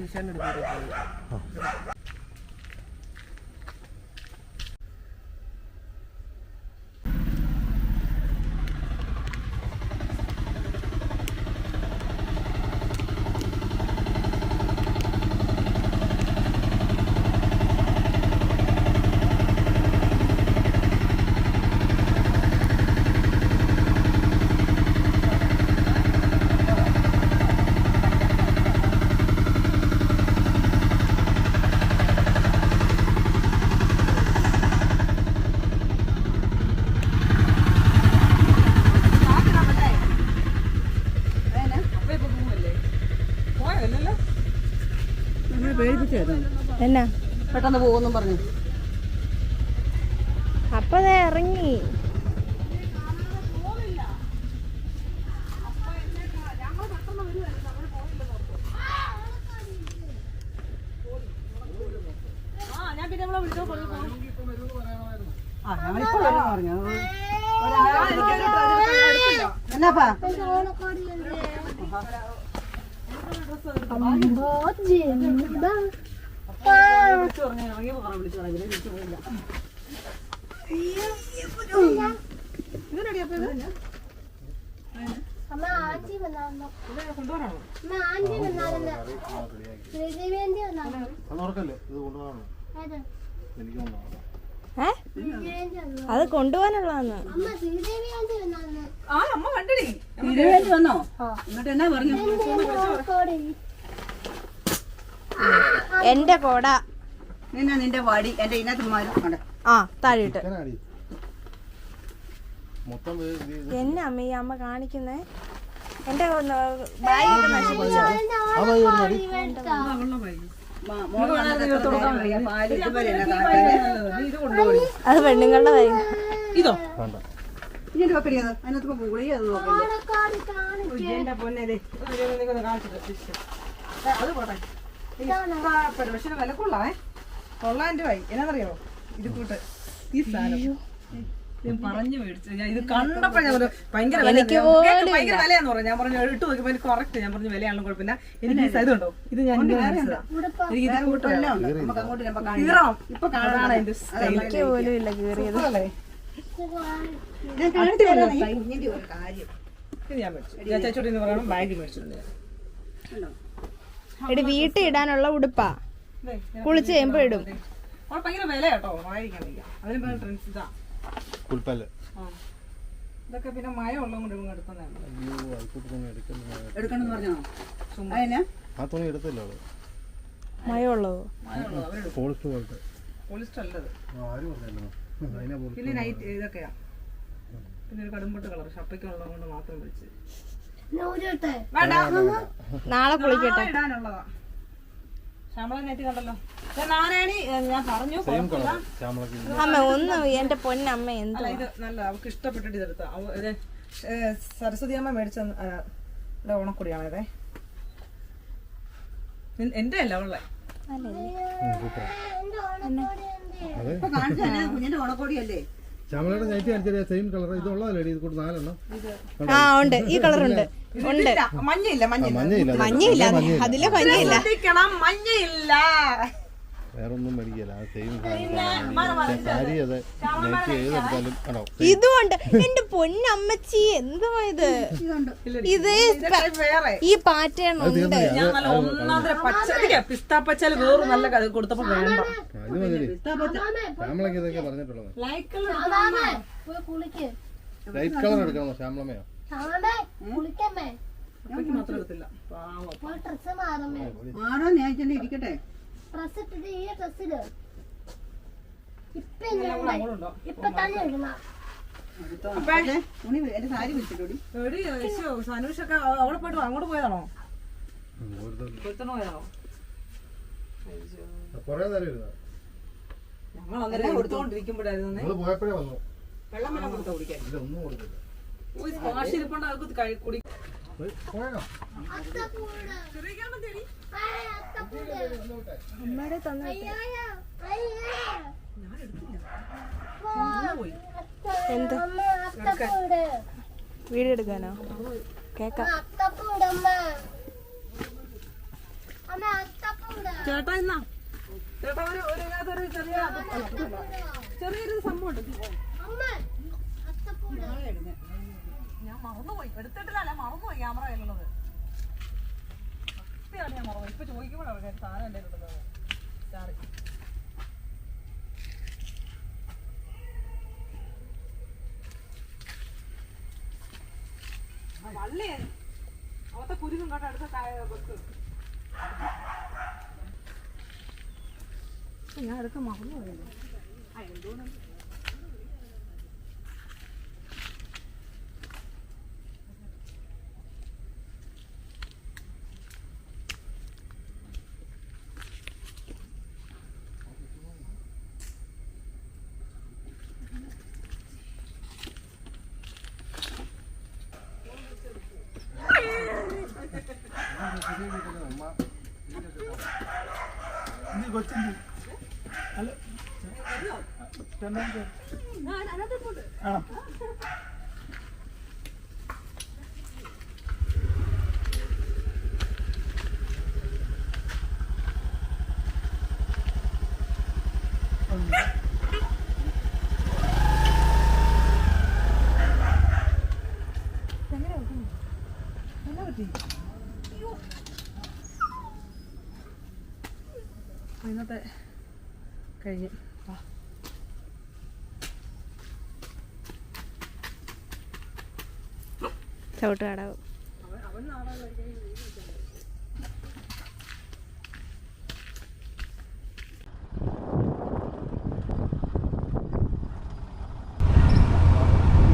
എന്നാ പെട്ടെന്ന് പോകുന്നു പറഞ്ഞു. അപ്പൊ ഇറങ്ങി എന്നാപ്പാ അമ്മ ആന്റി വന്നായിരുന്നു. അമ്മ ആന്റി വന്നായിരുന്നു. ശ്രീദേവിയന്റി വന്നായിരുന്നു. ഏത്? ശ്രീദേവിയന്റി വന്നു. അത് കൊണ്ടുപോകാനുള്ളതാണ്. അമ്മ ശ്രീദേവി ആന്റി വന്നായിരുന്നു. ആ അമ്മ കണ്ടടി ഇരുപേണ്ടി വന്നോ? എന്നിട്ട് എന്നാ പറഞ്ഞു? കോടി. എന്റെ കൊട നിന്നെ നിന്റെ വടി എന്റെ ഇതിനകത്ത് മാറും കണ്ടേ. ആ താഴെയിട്ട് മൊത്തം എന്നെ അമ്മ ഈ അമ്മ കാണിക്കുന്നേ എന്റെ ബാഗൊക്കെ നശിപ്പിച്ചു. അത് പെണ്ണുങ്ങളുടെ ബാഗ്. ഇതോ ഇങ്ങനെ വെക്കടിയത് അതിനകത്ത് ഗുളി അത് നോക്കണ്ടേ. അത് പോട്ടെ. പക്ഷെ വില കൊള്ളാവേ. 900 രൂപ. എന്നാന്നറിയോ ഇത് കൂട്ട് ഈ സാധനം പറഞ്ഞു മേടിച്ചു. ഞാൻ ഇത് കണ്ടപ്പോ ഞാൻ ഭയങ്കര ഭയങ്കര വിലയാന്ന് പറഞ്ഞു. ഞാൻ പറഞ്ഞു ഇട്ട് നോക്കിയപ്പോ എനിക്ക് കറക്റ്റ്. ഞാൻ പറഞ്ഞു വിലയാണെങ്കിലും കുഴപ്പമില്ല. എനിക്ക് ഈ സൈസ് ഉണ്ടോ ഇത് ഞാൻ എനിക്ക് ഇത് കൂട്ടല്ലോ ഇപ്പൊ കാണാൻ എനിക്ക് പോലും ഇല്ല കീറിയത്. ഞാൻ കാണിച്ചു തരാം ഇങ്ങനെ ഒരു കാര്യം. ഇത് ഞാൻ മേടിച്ചു. ഞാൻ ചേച്ചോട് ഇന്ന് പറയണം ബാഗ് മേടിച്ചിട്ടുണ്ട്. കണ്ടോ? എടി വീട്ടിൽ ഇടാനുള്ള ഉടുപ്പാ, കുളിച്ച് കഴിയുമ്പോ ഇടും. അവിടെ ഭയങ്കര വില കേട്ടോ, വാങ്ങിക്കാൻ വയ്യ. അതിന് പറഞ്ഞ ട്രെൻഡ്സ് ഇതാ. പുൽപ്പല്ല് ഇതൊക്കെ പിന്നെ മഴ ഉള്ളത് കൊണ്ട് ഇവங்க എടുക്കുന്നതാണ്. എടുക്കണമെന്ന് പറഞ്ഞോ? അതിനാ ആ തുണി എടുത്തില്ല അവള്. മഴയുള്ളത് പോളിസ്റ്റർ പോലത്തെ പോളിസ്റ്റർ അല്ലത്. ആരും പറഞ്ഞല്ലോ അതിനെ പിന്നെ നൈറ്റ് ഇതൊക്കെയാ. പിന്നെ ഒരു കടുംപൊട്ട് കളർ ഷപ്പയ്ക്കുള്ളത് കൊണ്ട് മാത്രം വിളിച്ച്. നാളെ കുളിക്കട്ടെ. ഇടാനുള്ളതാ. ശ്യാമള നെറ്റ് കണ്ടല്ലോ. നാരായണി ഞാൻ പറഞ്ഞു കുഴപ്പമില്ല. അമ്മ ഒന്ന് എന്റെ പൊന്നമ്മ എന്ത് അല്ല ഇത് നല്ല അവൾക്ക് ഇഷ്ടപ്പെട്ടിട്ട് ഇതെടുത്ത ഇത് സരസ്വതി അമ്മ മേടിച്ച ഓണക്കൊടിയാണ് ഇതേ. എന്റെ അല്ല അവളെ. ഇപ്പൊ കാണിച്ചു തന്നെ കുഞ്ഞിന്റെ ഓണക്കോടിയല്ലേ? ശ്യാമളയുടെ നൈറ്റി കാണിച്ചാൽ സെയിം കളർ ഇതുള്ളതല്ലേ? ഇത് കൂടെ 4 എണ്ണം. ആ ഉണ്ട്, ഈ കളർ ഉണ്ട്. ഉണ്ട് മഞ്ഞയില്ല മഞ്ഞയില്ല മഞ്ഞയില്ല, അതിലെ മഞ്ഞയില്ല. ശ്രദ്ധിക്കണം, മഞ്ഞയില്ല. വേറെ ഒന്നും മേടിക്കല. ആ സെയിം സാരി അതെ നൈറ്റി ഏതെടുത്താലും ആണോ ഇതുണ്ട്. എന്റെ പൊന്നമ്മച്ചി എന്തുവാ ഇത്? ഇത് വേറെ ഈ പാറ്റേൺ ഉണ്ട്. ഞാൻ നല്ല ഒന്നാന്തര പച്ച പിസ്താ പച്ചാല് വേറെ നല്ല കൊടുത്തപ്പോ വേണ്ട. ഇത് മതി. ശ്യാമളക്ക് ഇതൊക്കെ പറഞ്ഞിട്ടുള്ളത്. ലൈറ്റ് കളർ ലൈറ്റ് കളർ എടുക്കണോ ശ്യാമളമ്മയോ? മാത്രം എടുത്തില്ല. ആണോ? ഞാൻ ചെല്ലി ഇരിക്കട്ടെ. തുണി എന്റെ സാരി വിളിച്ചിട്ടോടി. സനൂഷൊക്കെ അവിടെ പോയിട്ട് അങ്ങോട്ട് പോയതാണോ? പൊരുത്തണോ പോയതാണോ? കൊറേ നേരം ഇരുന്നാ. ഞങ്ങൾ അന്നേരം കൊടുത്തോണ്ടിരിക്കുമ്പോഴായിരുന്നു പോയപ്പോഴേ വന്നു. വെള്ളം വേണം കൊടുത്തോ കുടിക്കാൻ. ഇല്ല ഒന്നും കൊടുത്തില്ല. കാശിരിപ്പണ്ട അവർക്ക് കുടി. പോയാ അമ്മയുടെ തന്നെ എന്ത് വീഡിയോ എടുക്കാനോ? കേക്കാം. ചേട്ടാ എന്നാ ചേട്ടാ ഒരു ചെറിയൊരു സംഭവം ഉണ്ട്. ഞാൻ മറന്നുപോയി, എടുത്തിട്ടില്ല. മറന്നുപോയി ക്യാമറ കയ്യിലുള്ളത്. ഞാൻ മറന്നു. ഇപ്പൊ ചോദിക്കുമ്പോഴാണ് സാധനം എന്റെ കിട്ടുന്നത്. സാറി വള്ളി അവത്തെ കുരുങ്ങും കേട്ടോ. അടുത്ത ഞാൻ എടുക്കാൻ മറന്നുപോയല്ലോ. എന്തോന്ന് ഇന്നത്തെ കഴിഞ്ഞ് ചവിട്ട് കടാവ്.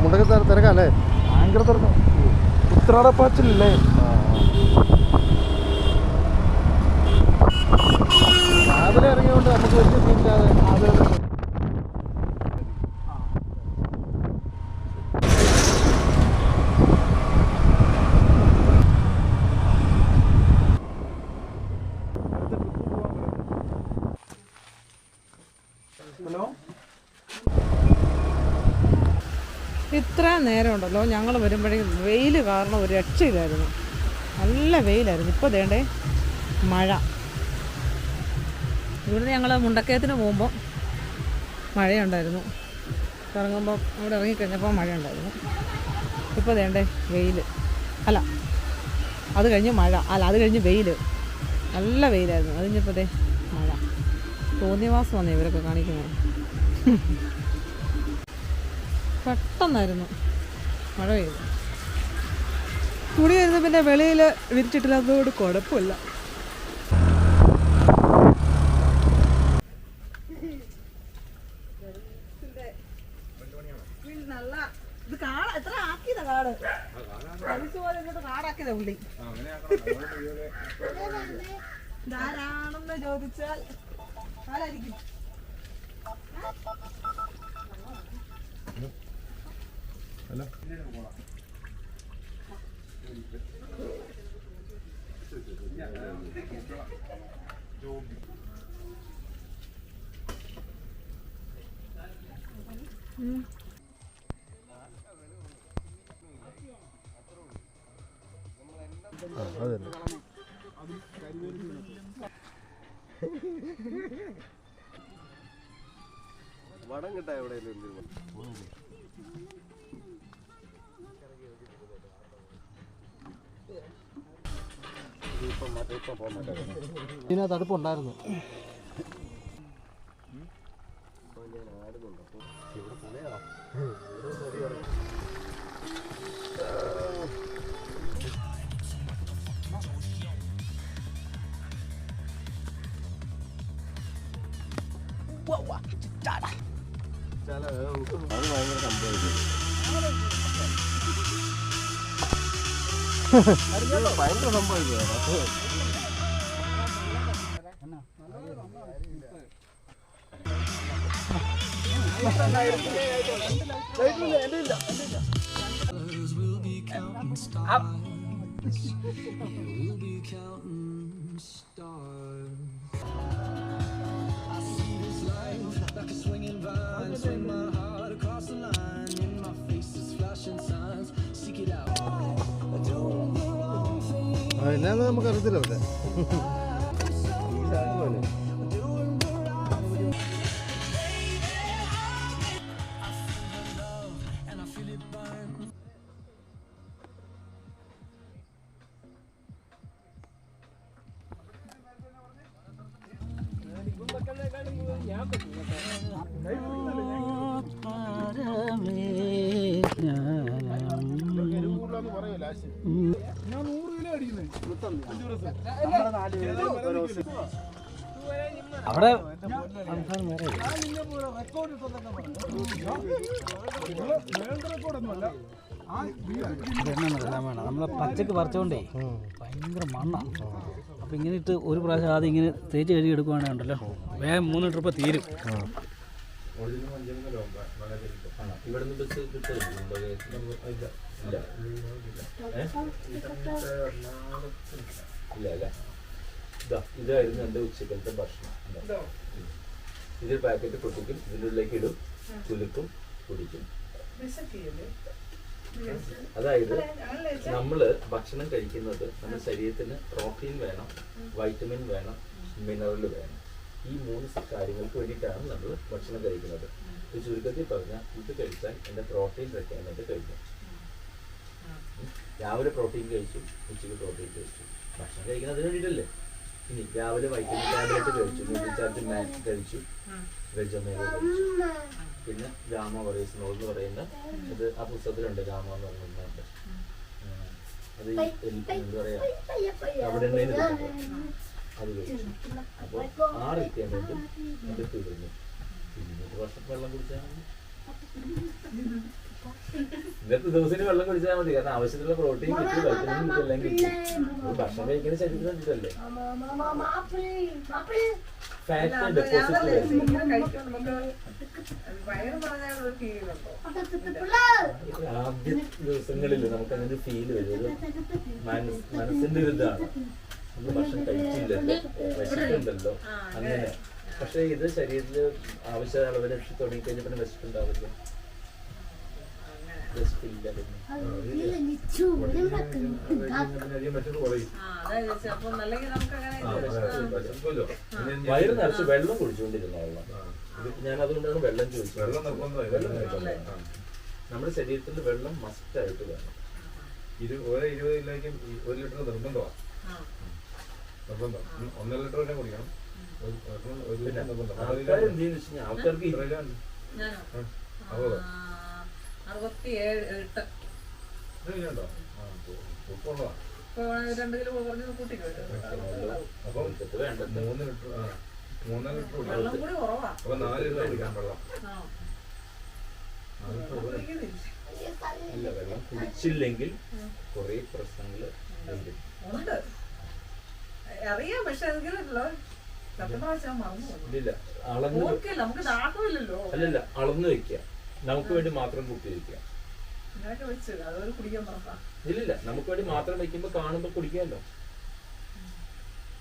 മുണ്ടൊക്കെ തിരക്കല്ലേ? ഭയങ്കര തിരക്കാം. ഉത്രാടപ്പാച്ചിലല്ലേ? രാവിലെ ഇറങ്ങിയോണ്ട് നമുക്ക് വലിയ സീനില്ലാതെ ആളുകൾ ഇത്ര നേരം ഉണ്ടല്ലോ ഞങ്ങൾ വരുമ്പോഴേക്കും വെയിൽ കാരണം ഒരു രക്ഷയില്ലായിരുന്നു. നല്ല വെയിലായിരുന്നു. ഇപ്പോൾ വേണ്ടേ മഴ. ഇവിടുന്ന് ഞങ്ങൾ മുണ്ടക്കയത്തിന് പോകുമ്പോൾ മഴയുണ്ടായിരുന്നു. ഇറങ്ങുമ്പം അവിടെ ഇറങ്ങിക്കഴിഞ്ഞപ്പോൾ മഴ ഉണ്ടായിരുന്നു. ഇപ്പോൾ വേണ്ടേ വെയിൽ, അല്ല അത് കഴിഞ്ഞ് മഴ, അല്ല അത് കഴിഞ്ഞ് വെയിൽ, നല്ല വെയിലായിരുന്നു. അത് കഴിഞ്ഞപ്പോൾ ദേ മഴ. തോന്നിയവാസം വന്നേ ഇവരൊക്കെ കാണിക്കുന്നത്. പെട്ടെന്നായിരുന്നു മഴ പെയ്തു. തുണി വരുന്ന പിന്നെ വെളിയിൽ വിരിച്ചിട്ടില്ലാത്തതുകൊണ്ട് കുഴപ്പമില്ല. ഇത് കാട് എത്ര ആക്കിയതാ, കാട് പോലെ ഇങ്ങോട്ട് കാടാക്കിയതാ പുള്ളി. ഇതാരാണെന്ന് ചോദിച്ചാൽ ആരായിരിക്കും? അതല്ലേ വടം കിട്ടാ എവിടെയെങ്കിലും ഇതിനകത്ത് അടുപ്പുണ്ടായിരുന്നു. അത് ഭയങ്കര സംഭവം, ഭയങ്കര സംഭവം. എന്നാന്ന് നമുക്ക് അറിയത്തില്ല. അവിടെ അവിടെ നമ്മളെ പച്ചക്ക് പറിച്ചോണ്ടേ ഭയങ്കര മണ്ണാണ്. അപ്പം ഇങ്ങനെ ഇട്ട് ഒരു പ്രാവശ്യം ആദ്യം ഇങ്ങനെ തേച്ച് കഴുകി എടുക്കുവാണെങ്കിൽ ഉണ്ടല്ലോ വേഗം 3 ട്രിപ്പ് തീരും. ഇതായിരുന്നു എൻ്റെ ഉച്ചക്കലത്തെ ഭക്ഷണം. ഇതിൽ പാക്കറ്റ് പൊട്ടിക്കും, ഇതിനുള്ളിലേക്ക് ഇടും, കുലുക്കും, കുടിക്കും. അതായത് നമ്മള് ഭക്ഷണം കഴിക്കുന്നത് നമ്മുടെ ശരീരത്തിന് പ്രോട്ടീൻ വേണം, വൈറ്റമിൻ വേണം, മിനറൽ വേണം. ഈ 3 കാര്യങ്ങൾക്ക് വേണ്ടിയിട്ടാണ് നമ്മൾ ഭക്ഷണം കഴിക്കുന്നത്. ചുരുക്കത്തിൽ പറഞ്ഞാൽ ഇത് കഴിച്ചാൽ എൻ്റെ പ്രോട്ടീൻ റിക്വയർമെന്റ് കഴിക്കും. രാവിലെ പ്രോട്ടീൻ കഴിച്ചു, ഉച്ചയ്ക്ക് പ്രോട്ടീൻ കഴിച്ചു. ഭക്ഷണം കഴിക്കുന്നത് അതിന് വേണ്ടിയിട്ടല്ലേ. ഇനി രാവിലെ വൈറ്റമിൻ ടാബ്ലറ്റ് കഴിച്ചു, ന്യൂട്രിചാർജ് മാറ്റ് കഴിച്ചു, വെജമേല കഴിച്ചു. പിന്നെ ഗാമ വറീസിനോൾ എന്ന് പറയുന്ന ഇത് ആ പുസ്തകത്തിലുണ്ട്. ഗാമ എന്ന് പറയുന്നുണ്ട്. അത് എന്താ പറയാ, അവിടെ അത് കഴിച്ചു. അപ്പോൾ 6 റിക്വയർമെന്റും അത് തീർന്നു. 200 വർഷം വെള്ളം കുടിച്ചാൽ മതി. ഇന്നത്തെ ദിവസത്തിന് വെള്ളം കുടിച്ചാൽ മതി. കാരണം ആവശ്യത്തിലുള്ള പ്രോട്ടീൻ കിട്ടി, വൈറ്റമിൻ കിട്ടി, എല്ലാം കിട്ടി. ഭക്ഷണം കഴിക്കുന്ന ശരീരത്തിന് വേണ്ടിയിട്ടല്ലേ. ഫാറ്റ് ഡെപ്പോസിറ്റ് ആദ്യ ദിവസങ്ങളിൽ നമുക്ക് അങ്ങനെ ഫീൽ വരും. മനസ്സിന്റെ ഒരു ഇതാണ്, നമ്മൾ ഭക്ഷണം കഴിച്ചില്ലല്ലോ, വിശക്കുണ്ടല്ലോ, അങ്ങനെ. പക്ഷെ ഇത് ശരീരത്തിൽ ആവശ്യ അളവിൽ തുടങ്ങിക്കഴിഞ്ഞാൽ പിന്നെ വിശക്കുണ്ടാവില്ല. വയറ് നിറച്ച് വെള്ളം കുടിച്ചുകൊണ്ടിരുന്ന വെള്ളം ഞാൻ അതുകൊണ്ടാണ് വെള്ളം ചോദിച്ചത്. വെള്ളം നിർബന്ധമായി. നമ്മുടെ ശരീരത്തിൽ വെള്ളം മസ്റ്റ് ആയിട്ട് വേണം. 20 കിലോയ്ക്കും 1 ലിറ്റർ നിർബന്ധമാണ്. നിർബന്ധം 1.5 ലിറ്റർ തന്നെ കുടിക്കണം. ആൾക്കാർ എന്ത് ചെയ്യുന്ന വെച്ച് കഴിഞ്ഞാൽ ആൾക്കാർക്ക് 2 കിലോ കുറഞ്ഞത് കൂട്ടിക്കോ. അപ്പം 3 ലിറ്റർ 3.5 ലിറ്റർ വെള്ളം കൂടി കുറവാ. അപ്പൊ 4 ലിറ്റർ കുടിക്കാൻ വെള്ളം. ഇല്ല, വെള്ളം കുടിച്ചില്ലെങ്കിൽ കുറെ പ്രശ്നങ്ങൾ ഉണ്ട് അറിയാം. പക്ഷെ അതെങ്കിലല്ലോ സത്യപ്രാവശ്യം മറന്നു ഇല്ല. അളന്ന് നമുക്ക് ദാഹമില്ലല്ലോ. അല്ലല്ല, അളന്ന് വെക്കുക. നമുക്ക് വേണ്ടി മാത്രം കുപ്പി വെക്കുക. ഇങ്ങനെയൊക്കെ വെച്ച് അതൊരു കുടിക്കാൻ പറഞ്ഞാ. ഇല്ലില്ല, നമുക്ക് വേണ്ടി മാത്രം വെക്കുമ്പോ കാണുമ്പോ കുടിക്കാമല്ലോ.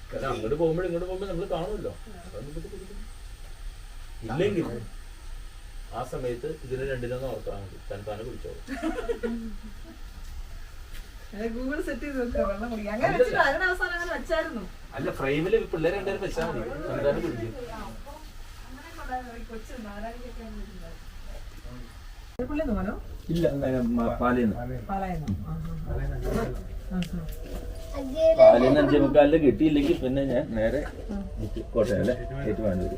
കാരണം അങ്ങോട്ട് പോകുമ്പോഴും ഇങ്ങോട്ട് പോകുമ്പോ നമ്മൾ കാണുമല്ലോ. ഇല്ലെങ്കിൽ ആ സമയത്ത് ഇതിന് രണ്ടിനൊന്നും ഓർക്കാൻ മതി, തന്നെ കുടിച്ചോളൂ. ഗൂഗിൾ സെറ്റ് ചെയ്ത് വെക്കുക വെള്ളം കുടിക്കുക. അങ്ങനെ വെച്ചിട്ട് അതിന് അവസാനം അങ്ങനെ വെച്ചായിരുന്നു. അല്ല, ഫ്രെയിമില് പിള്ളേരെ രണ്ടുപേരും വെച്ചാൽ മതി, തന്നെ കുടിക്കും. കൊച്ചു നാരായണിക്കൊക്കെ പോനോ ഇല്ല, പാലിന്ന് പാലായിരുന്നു. പാലിന്ന് 5:45 കിട്ടിയില്ലെങ്കിൽ പിന്നെ ഞാൻ നേരെ കോട്ടയം അല്ലെ ഏറ്റുമാനൂര്.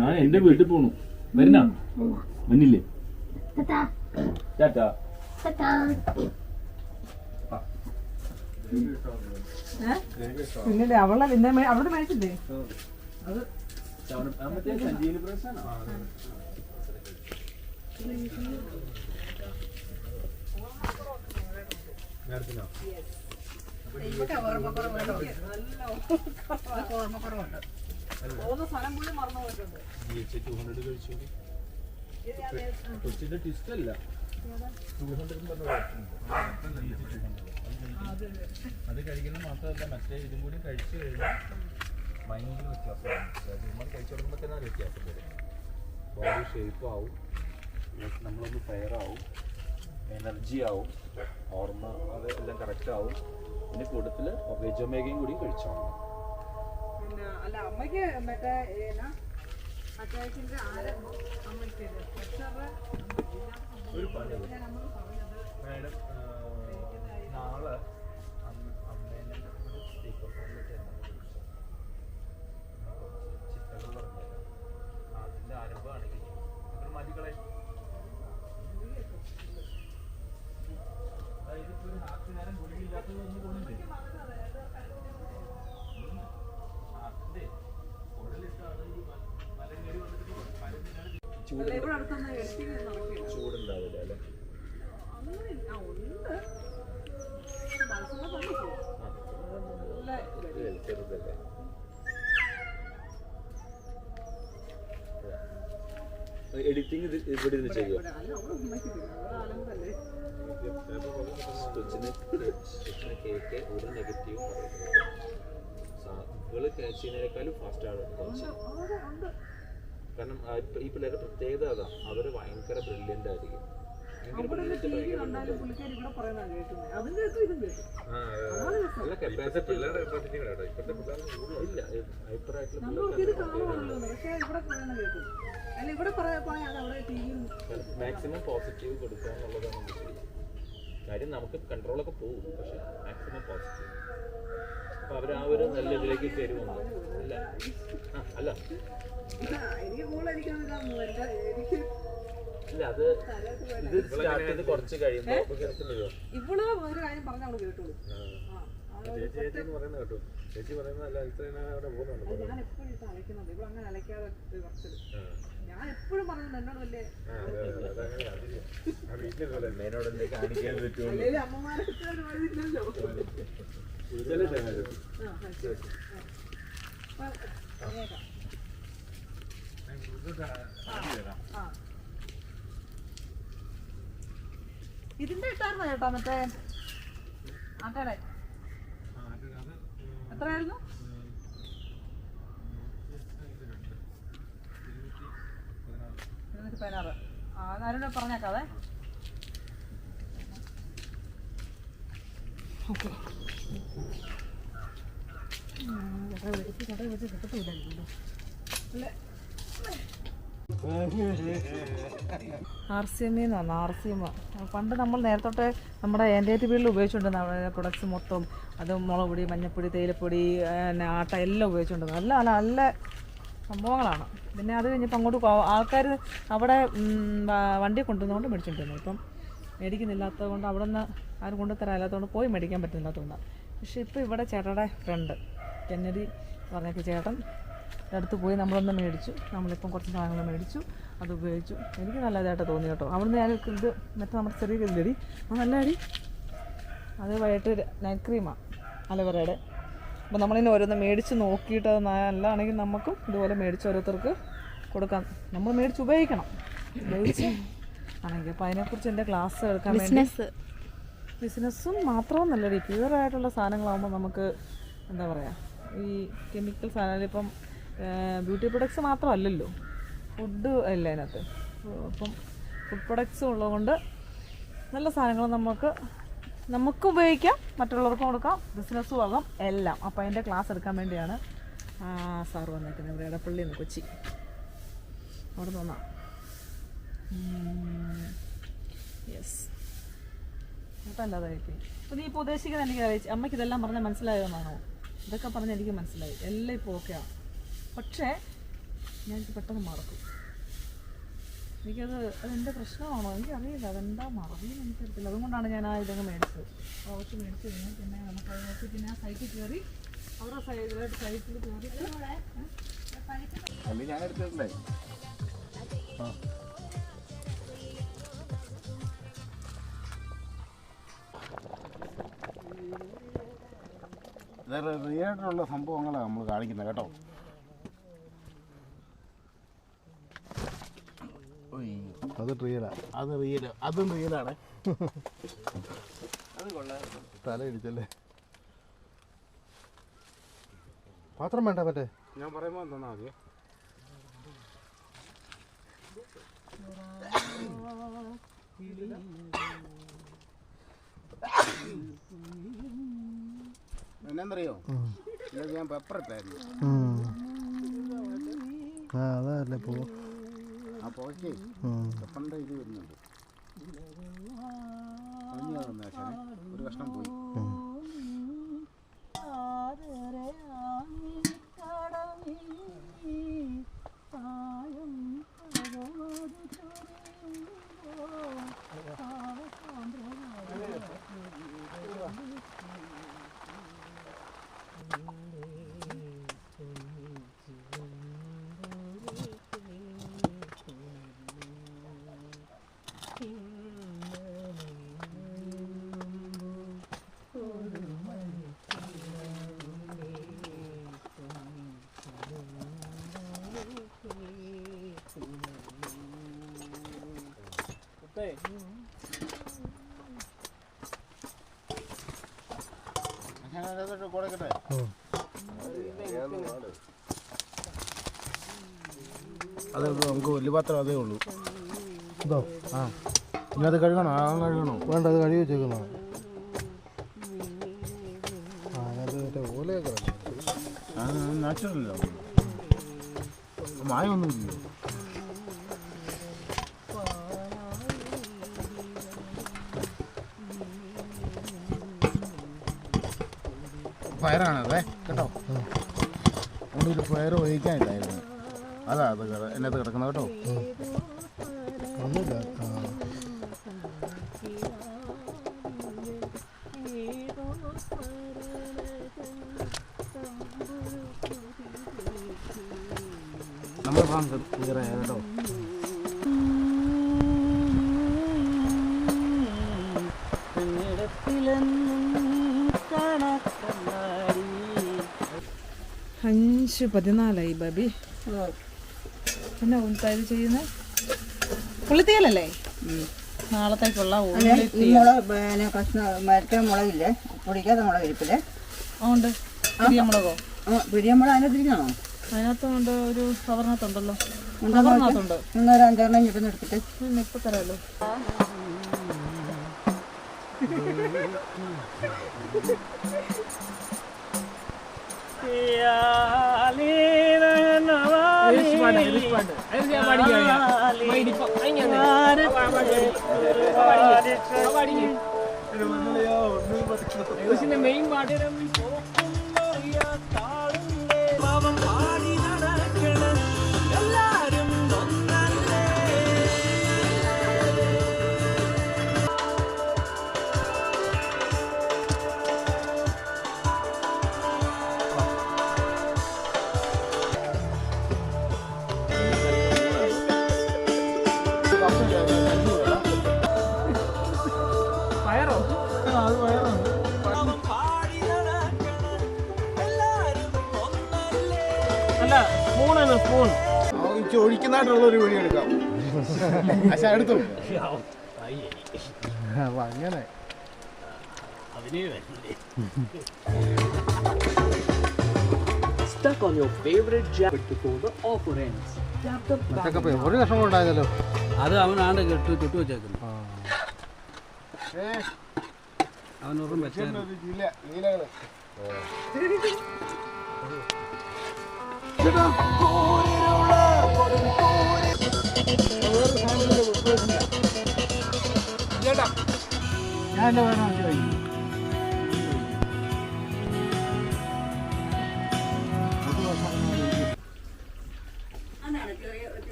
ഞാൻ എന്റെ വീട്ടിൽ പോണു. വരുന്ന വന്നില്ലേ? ടാറ്റാ. പിന്നെ അവളെ പിന്നെ അവിടെ മേടിച്ചില്ലേ? അത് സഞ്ജീവനി പ്രസാദാണോ? കൊച്ചിന്റെ ട്വിസ്റ്റ് അല്ല, 200 അത് കഴിക്കുന്നത് മാത്രമല്ല, മറ്റേ ഇതും കൂടി കഴിച്ചു കഴിഞ്ഞാൽ ഭയങ്കര വ്യത്യാസമാണ്. നമ്മൾ കഴിച്ചു തുടങ്ങുമ്പോൾ തന്നെ അത് വ്യത്യാസം വരും. ബോഡി ഷേപ്പ് ആവും, നമ്മളൊന്ന് ഫെയർ ആവും, എനർജി ആവും, ഓർമ്മ അത് എല്ലാം കറക്റ്റ് ആവും. ഇതിൻ്റെ കൂട്ടത്തിൽ വെജൊമേഗയും കൂടി കഴിച്ചോളാം. പിന്നെ അല്ല, അമ്മയ്ക്ക് മറ്റേ അറ്റാക്കിന്റെ ആരംഭം അമ്മയ്ക്ക് ഒരു പണി മാഡം, നാളെ അമ്മേനെ സ്പീക്കർ ഫോണിലേക്ക് ചിത്രങ്ങൾ പറഞ്ഞുതരാം. അതിൻ്റെ ആരംഭമാണെങ്കിൽ നിങ്ങൾ മാറ്റിക്കളയും. അതായത് ഇപ്പോൾ ഒരു ഹാർട്ട് നേരം ഗുളികയില്ലാത്തത് ഒന്നും കൊണ്ടില്ലേ? ഹാർട്ടിൻ്റെ ഉടലിട്ടാണ് ഈ മലങ്ങേറി വന്നിട്ട് ചൂടുണ്ടാവില്ല അല്ലേ? ചെറുതല്ലേ? എഡിറ്റിംഗ് ഇവിടെ ഇരുന്ന് ചെയ്യുമോ? കൊച്ചിന് കേക്ക് ഒരു നെഗറ്റീവ് പറയുന്നത് ചെയ്യുന്നതിനേക്കാളും ഫാസ്റ്റാണ് കൊച്ചി. കാരണം ഈ പിള്ളേരുടെ പ്രത്യേകത അതാ, അവർ ഭയങ്കര ബ്രില്യൻ്റ് ആയിരിക്കും. മാക്സിമം പോസിറ്റീവ് കൊടുക്കുക എന്നുള്ളതാണ് നമുക്ക് ശരി. കാര്യം നമുക്ക് കൺട്രോളൊക്കെ പോകും, പക്ഷെ മാക്സിമം പോസിറ്റീവ്. അപ്പൊ അവർ ആ ഒരു നല്ല ഇതിലേക്ക് കയറുമോ? അല്ല അല്ല ഇല്ല, അത് ഇത് സ്റ്റാർട്ട് ചെയ്ത് കുറച്ച് കഴിയുമ്പോൾ ഇവള് ഒരു കാര്യം പറഞ്ഞ അവള് കേട്ടോളൂ. ചേച്ചി പറയുന്നത് കേട്ടോ, ചേച്ചി പറയുന്നതല്ല, അവിടെ പോകുന്നുണ്ട്. ഞാൻ എപ്പോഴും ഇത് അലയ്ക്കുന്നുണ്ട്, ഇവിടെ അങ്ങനെ അലയ്ക്കാതെ ഞാൻ എപ്പോഴും പറയുന്നത് എന്നോട് വലിയ എന്നോടല്ലേ കാണിക്കാൻ പറ്റുള്ളൂ. അമ്മമാരെ ഇല്ലല്ലോ. ഇതിന്റെ ഇട്ടായിരുന്നോ ചേട്ടാ മറ്റേ ആട്ടയുടെ എത്രയായിരുന്നു? 216. ആരോട് പറഞ്ഞേക്കാതെ. ഓക്കെ RCM എന്ന് പറഞ്ഞാൽ RCM പണ്ട് നമ്മൾ നേരത്തോട്ട് നമ്മുടെ എൻ്റെ വീട്ടിൽ ഉപയോഗിച്ചുകൊണ്ടിരുന്ന പ്രൊഡക്ട്സ് മൊത്തം അത് മുളക് പൊടി, മഞ്ഞപ്പൊടി, തേയിലപ്പൊടി, പിന്നെ ആട്ട എല്ലാം ഉപയോഗിച്ചുകൊണ്ടിരുന്നത്. നല്ല നല്ല നല്ല സംഭവങ്ങളാണ്. പിന്നെ അത് കഴിഞ്ഞപ്പോൾ അങ്ങോട്ട് ആൾക്കാർ അവിടെ വണ്ടി കൊണ്ടുവന്നുകൊണ്ട് മേടിച്ചുകൊണ്ടിരുന്നു. ഇപ്പം മേടിക്കുന്നില്ലാത്തത് കൊണ്ട് അവിടെ നിന്ന് ആരും കൊണ്ടുതരാല്ലാത്തതുകൊണ്ട് പോയി മേടിക്കാൻ പറ്റുന്നില്ലാത്തതുകൊണ്ടാണ്. പക്ഷേ ഇപ്പോൾ ഇവിടെ ചേട്ടയുടെ ഫ്രണ്ട് കെന്നഡി പറഞ്ഞേക്ക് ചേട്ടൻ അടുത്ത് പോയി നമ്മളൊന്ന് മേടിച്ചു. നമ്മളിപ്പം കുറച്ച് സാധനങ്ങൾ മേടിച്ചു, അത് ഉപയോഗിച്ചു. എനിക്ക് നല്ലതായിട്ട് തോന്നി കേട്ടോ. അവിടുന്ന് ഞാൻ ഇത് മറ്റേ നമ്മുടെ ചെറിയ ഇതിലടി അത് നല്ല അടി. അത് വൈകിട്ട് നൈറ്റ് ക്രീമാണ് അലവറയുടെ. അപ്പോൾ നമ്മളിങ്ങനെ ഓരോന്ന് മേടിച്ച് നോക്കിയിട്ട് അത് നല്ലതാണെങ്കിൽ നമുക്കും ഇതുപോലെ മേടിച്ച് ഓരോരുത്തർക്ക് കൊടുക്കാം. നമ്മൾ മേടിച്ച് ഉപയോഗിക്കണം, ഉപയോഗിച്ച് ആണെങ്കിൽ. അപ്പോൾ അതിനെക്കുറിച്ച് എൻ്റെ ക്ലാസ് എടുക്കാൻ വേണ്ടി ബിസിനസ്സും മാത്രമൊന്നുമല്ലടി, പ്യുവറായിട്ടുള്ള സാധനങ്ങളാകുമ്പോൾ നമുക്ക് എന്താ പറയുക, ഈ കെമിക്കൽ സാധനങ്ങൾ ഇപ്പം ബ്യൂട്ടി പ്രൊഡക്ട്സ് മാത്രമല്ലല്ലോ, ഫുഡ് അല്ല അതിനകത്ത്. അപ്പം ഫുഡ് പ്രൊഡക്ട്സ് ഉള്ളതുകൊണ്ട് നല്ല സാധനങ്ങൾ നമുക്ക് ഉപയോഗിക്കാം, മറ്റുള്ളവർക്കും കൊടുക്കാം, ബിസിനസ്സും ആകാം, എല്ലാം. അപ്പോൾ അതിൻ്റെ ക്ലാസ് എടുക്കാൻ വേണ്ടിയാണ് സാറ് വന്നേക്കുന്നത്. ഇവിടെ ഇടപ്പള്ളിയിൽ നിന്ന്, കൊച്ചി, അവിടെ നിന്ന് വന്നാ. യെസ് കേട്ടല്ലാതായിരിക്കും. അപ്പോൾ നീ ഇപ്പോൾ ഉദ്ദേശിക്കുന്നത് എനിക്ക് അറിയിച്ചു. അമ്മയ്ക്ക് ഇതെല്ലാം പറഞ്ഞാൽ മനസ്സിലായതെന്നാണോ? ഇതൊക്കെ പറഞ്ഞാൽ എനിക്ക് മനസ്സിലായി, എല്ലാം ഇപ്പോൾ ഓക്കെയാണ്. പക്ഷേ ഞാനെനിക്ക് പെട്ടെന്ന് മറക്കും. അതെൻ്റെ പ്രശ്നമാണോ എനിക്കറിയില്ല, അതെന്താ മറവിയെന്ന് എനിക്കറിയത്തില്ല. അതുകൊണ്ടാണ് ഞാൻ ഇതങ്ങ് മേടിച്ചത്. കുറച്ച് മേടിച്ച് കഴിഞ്ഞാൽ പിന്നെ നമുക്ക് അത് നോക്കി പിന്നെ ആ സൈറ്റിൽ കയറി അവരുടെ സൈറ്റിൽ കയറി ഞാൻ എടുത്തിട്ടുണ്ടേ. റിയലായിട്ടുള്ള സംഭവങ്ങളാണ് നമ്മൾ കാണിക്കുന്നത് കേട്ടോ. അത് റിയലാ, അതും റിയലാണ്. തല ഇടിച്ചല്ലേ. പാത്രം വേണ്ട മറ്റേ ഞാൻ പറയുമ്പോൾ തന്നാ മതിയെ. എന്നറിയോ, ഞാൻ പെപ്പർ ഇട്ടായിരുന്നു. അതല്ലേ പോ ആ പോക്ക് പെപ്പറിൻ്റെ ഇത് വരുന്നുണ്ട്. ഒരു കഷ്ണം പോയി. കൊടുക്കട്ടെ. അത് നമുക്ക് വലിയ പാത്രം അതേ ഉള്ളൂ. ഇതോ ആ ഇനി അത് കഴുകണോ? കഴുകണോ? വേണ്ട, അത് കഴുകി വെച്ചേക്കണോ? അതിനകത്ത് മറ്റേ ഓലയൊക്കെ നാച്ചുറലല്ലോ, മായൊന്നുമില്ലല്ലോ. പയറാണതേ കേട്ടോ. ഒരു പയർ ഒഴിക്കാനില്ലായിരുന്നു, അതാ അത് എന്നകത്ത് കിടക്കുന്നത് കേട്ടോ. ഒന്നുമില്ല. നമ്മുടെ ഭാഗം ക്ലിയർ ആയ കേട്ടോ. അഞ്ച് 14 ബബി. പിന്നെ ഇത് ചെയ്യുന്നത് പുളിത്തീയലല്ലേ? നാളത്തേക്കുള്ള മരത്തെ മുളകില്ലേ, പൊടിക്കാത്ത മുളക് ഇരിപ്പില്ലേ? ഉണ്ട്. പിരിയമുളകോ? പിരിയമുളക് അതിനകത്തിരിക്കണോ? അതിനകത്തുണ്ട്, ഒരു കവറിനകത്തുണ്ടല്ലോ. ഇന്നൊരു 5 കിട്ടുന്ന എടുത്തിട്ട് ഇപ്പൊ തരാമല്ലോ. മെയിൻ പാട്ട് സ്പൂൺ ഒഴിക്കുന്നതായിട്ടുള്ള ഒരു വീഡിയോ എടുക്കാം. പക്ഷെ എടുത്തു അപ്പൊ അങ്ങനെ Stuck on your favorite jacket before the offer ends. ഒരു കഷ്ണം ഉണ്ടായതല്ലോ. അത് അവനാണ്ട് തൊട്ട് വെച്ചേക്കുന്നു. അവനൊന്നും വെച്ചാൽ ലീലകള് ഞാൻ എന്റെ വേണം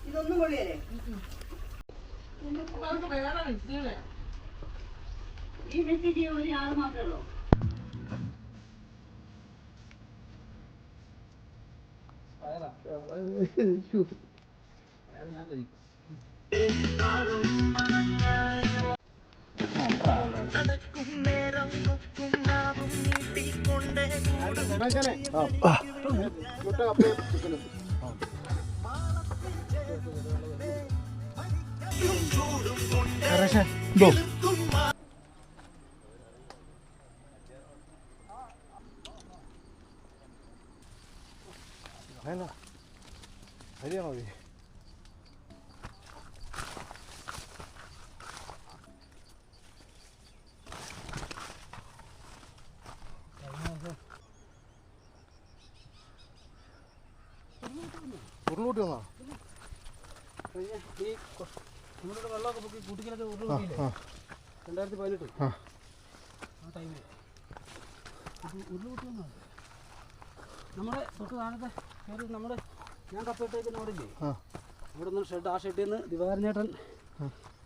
ഇതൊന്നും കൊള്ളിയല്ലേ ഈ മെസ്സിക്ക് ഒരു ആൾ മാത്രമേ ഉള്ളൂ. ശരിയാണോ? ഉരുളൂട്ടി വന്നാ നമ്മുടെ വെള്ളമൊക്കെ പൊക്കി കുട്ടികളൊക്കെ ഉരുളില്ലേ 2018 ആ ടൈമിൽ ഉരുളുകൂട്ടി വന്നാ നമ്മുടെ തൊട്ട് താഴത്തെ നമ്മുടെ ഞാൻ കപ്പിട്ടേക്കുന്ന അവിടെ ഇല്ലേ അവിടെ നിന്ന് ഷെഡ് ആ ഷെഡിൽ നിന്ന് ദിവാകരൻ ചേട്ടൻ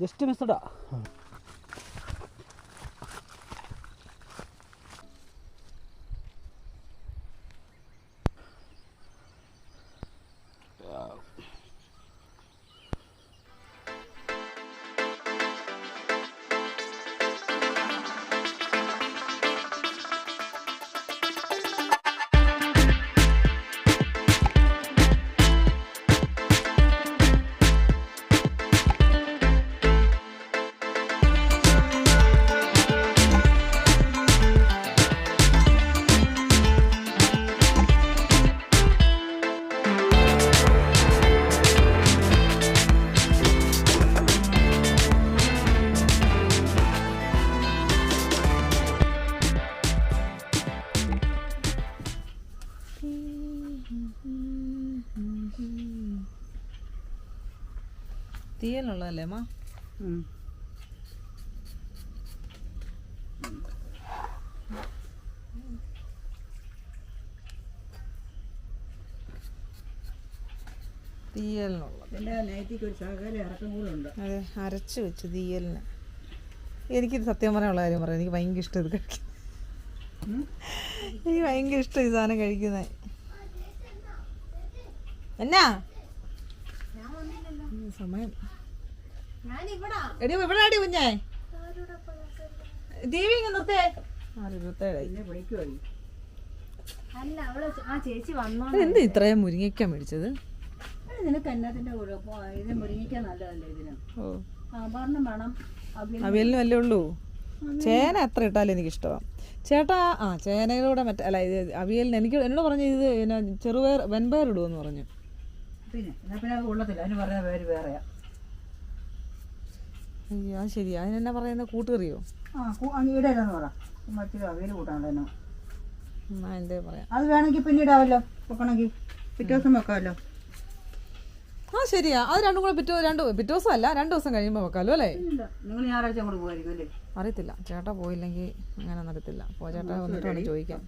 ജസ്റ്റ് മിസ്സഡാ. തീയലുള്ളതല്ലേ അമ്മ? തീയലിനുള്ളത്. അതെ, അരച്ച് വെച്ച് തീയലിന്. എനിക്കിത് സത്യം പറയാനുള്ള കാര്യം പറയാം, എനിക്ക് ഭയങ്കര ഇഷ്ടം ഇത് കഴിക്കാൻ. എനിക്ക് ഭയങ്കര ഇഷ്ടം ഈ സാധനം കഴിക്കുന്നത്. എന്നാ സമയം എടി ഇവിടെ അടി കുഞ്ഞേ ടി വി നിർത്തേ. 6:27 എന്ത് ഇത്രയും മുരിങ്ങയ്ക്ക മേടിച്ചത്? നിനക്ക് എന്നതിന്റെ ഇത് മുരിങ്ങിക്കാൻ നല്ലതല്ലേ ഇതിന്? ഓ സാമ്പാറിനും വേണം, അവിയലിനും അല്ലേ ഉള്ളൂ. ചേന എത്ര ഇട്ടാലും എനിക്കിഷ്ടമാണ്. ചേട്ടാ ചേനയിലൂടെ അല്ല ഇത് അവിയലിന് എന്നോട് പറഞ്ഞു ഇത് പിന്നെ ചെറുപയർ വെൺപയർ ഇടുമെന്ന് പറഞ്ഞു. പിന്നെ എന്നാ പിന്നെ അത് കൊള്ളത്തില്ല, അതിന് പറഞ്ഞ പേര് വേറെയാ. അയ്യോ അത് ശരി. അതിനെന്നാ പറയുന്നത്, കൂട്ടുകറിയോ? ഇടയില്ലെന്ന് പറ, മറ്റൊരു അവിയൽ കൂട്ടാണ്ടോ. എന്നാ എന്തേ പറയാം. അത് വേണമെങ്കിൽ പിന്നെ ഇടാമല്ലോ, വെക്കണമെങ്കിൽ പിറ്റേ ദിവസം വെക്കാമല്ലോ. ശരിയാ, അത് രണ്ടും കൂടെ പിറ്റേ ദിവസം അല്ല 2 ദിവസം കഴിയുമ്പോൾ വെക്കാലോ അല്ലേ? നിങ്ങൾ ഞായറാഴ്ച അങ്ങോട്ട് പോകായിരിക്കും അല്ലേ? അറിയത്തില്ല, ചേട്ടാ പോയില്ലെങ്കിൽ അങ്ങനെ നടത്തില്ല. ചേട്ടാ വന്നിട്ട് വേണം ചോദിക്കാം.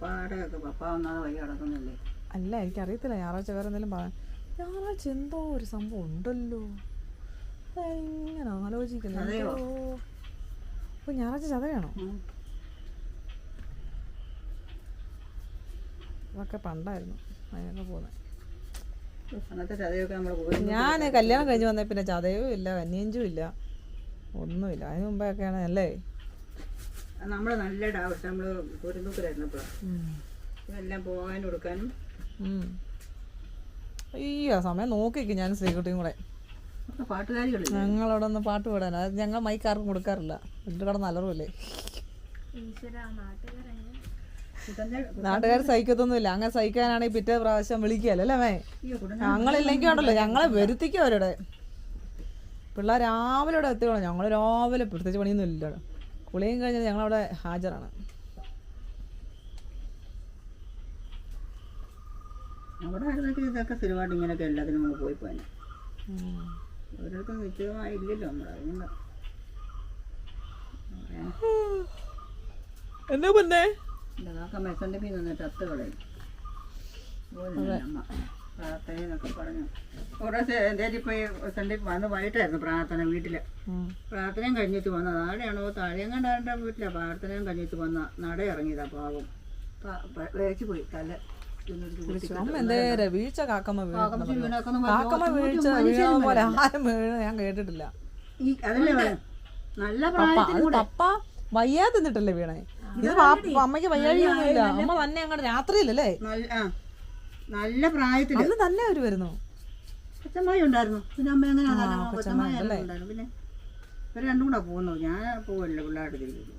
പപ്പ വന്നാതെ വഴി കിടക്കുന്നില്ലേ? അല്ല എനിക്കറിയത്തില്ല, ഞായറാഴ്ച വേറെ എന്തെങ്കിലും പറയാം. ഞായറാഴ്ച എന്തോ ഒരു സംഭവം ഉണ്ടല്ലോ, എങ്ങനെ ആലോചിക്കുന്നത്. അപ്പോൾ ഞായറാഴ്ച ചതയാണോ? അതൊക്കെ പണ്ടായിരുന്നു അതിനൊക്കെ പോകുന്നത്. ഞാൻ കല്യാണം കഴിഞ്ഞ് വന്നേ പിന്നെ ചതയും ഇല്ല, കന്നിയഞ്ചും ഇല്ല, ഒന്നുമില്ല. അതിന് മുമ്പൊക്കെയാണ് അല്ലേ നമ്മള് നല്ല ഡാവട്ടെ. നമ്മള് കുരുന്നൂക്കരായിരുന്നപ്പോഴാണ് എല്ലാം പോകാനും കൊടുക്കാനും. അയ്യോ സമയം നോക്കിക്കും ഞാൻ ശ്രീകുട്ടിയും കൂടെ. പാട്ടുകാരികളില്ല, ഞങ്ങളവിടെ ഒന്ന് പാട്ട് പാടാൻ. അത് ഞങ്ങൾ മൈക്കാർക്കും കൊടുക്കാറില്ല, എന്നിട്ട് കടന്ന് അലറുമല്ലേ. നാട്ടുകാർ സഹിക്കത്തൊന്നുമില്ല. അങ്ങനെ സഹിക്കാനാണെങ്കിൽ പിറ്റേ പ്രാവശ്യം വിളിക്കുകയല്ലേ മേ. ഞങ്ങളില്ലെങ്കിൽ ഉണ്ടല്ലോ ഞങ്ങളെ വരുത്തിക്കും അവരുടെ പിള്ളേർ രാവിലെ ഇവിടെ എത്തിക്കണം. ഞങ്ങൾ രാവിലെ പ്രത്യേകിച്ച് പണിയൊന്നും ഇല്ല, കുളിയും കഴിഞ്ഞാൽ ഞങ്ങളവിടെ ഹാജരാണ്. അവിടെ ആയിരുന്നൊക്കെ ഇതൊക്കെ സ്ഥിരമായിട്ട് ഇങ്ങനെയൊക്കെ എല്ലാത്തിനും നമ്മൾ പോയി പോയി. ഓരോരുത്തർ നിശ്ചയമായി ഇല്ലല്ലോ നമ്മൾ. അതുകൊണ്ട് എന്നാ പിന്നെ കാക്ക മെസ്സൻ്റെ മീൻ നിന്നിട്ട് അത്ത് കളയും. അമ്മ പ്രാർത്ഥനയെന്നൊക്കെ പറഞ്ഞു. ഓരോ എന്തായാലും ഇപ്പോൾ ഈ സൺഡേ വന്ന് വൈകിട്ടായിരുന്നു പ്രാർത്ഥന വീട്ടിൽ. പ്രാർത്ഥനയും കഴിഞ്ഞിട്ട് വന്ന നാളെയാണോ താഴെയും കണ്ടാണ്ട വീട്ടിലാണ് പ്രാർത്ഥനയും കഴിഞ്ഞിട്ട് വന്ന നട ഇറങ്ങിയതാ. പാവം വേച്ച് പോയി തല വീഴ്ച. കാക്കമ്മ വീഴ്ച വീഴ പോലെ ആരും വീഴ ഞാൻ കേട്ടിട്ടില്ല. അതല്ലേ നല്ല പ്രായത്തിൽ പപ്പ വയ്യാതെ തിന്നിട്ടല്ലേ വീണേ. ഇത് അമ്മയ്ക്ക് വയ്യാഴിയൊന്നുമില്ല, അമ്മ തന്നെ അങ്ങോട്ട് രാത്രിയിലല്ലേ നല്ല പ്രായത്തിൽ അന്ന് തന്നെ അവര് വരുന്നു. കൊച്ചമ്മായി ഉണ്ടായിരുന്നു, പിന്നെ അമ്മ അങ്ങനെ കൊച്ചമ്മായി ഉണ്ടായിരുന്നു. പിന്നെ ഇവർ രണ്ടും കൂടെ പോകുന്നു. ഞാൻ പോവല്ലോ പിള്ളേരുടെ തിരിക്കുന്നു.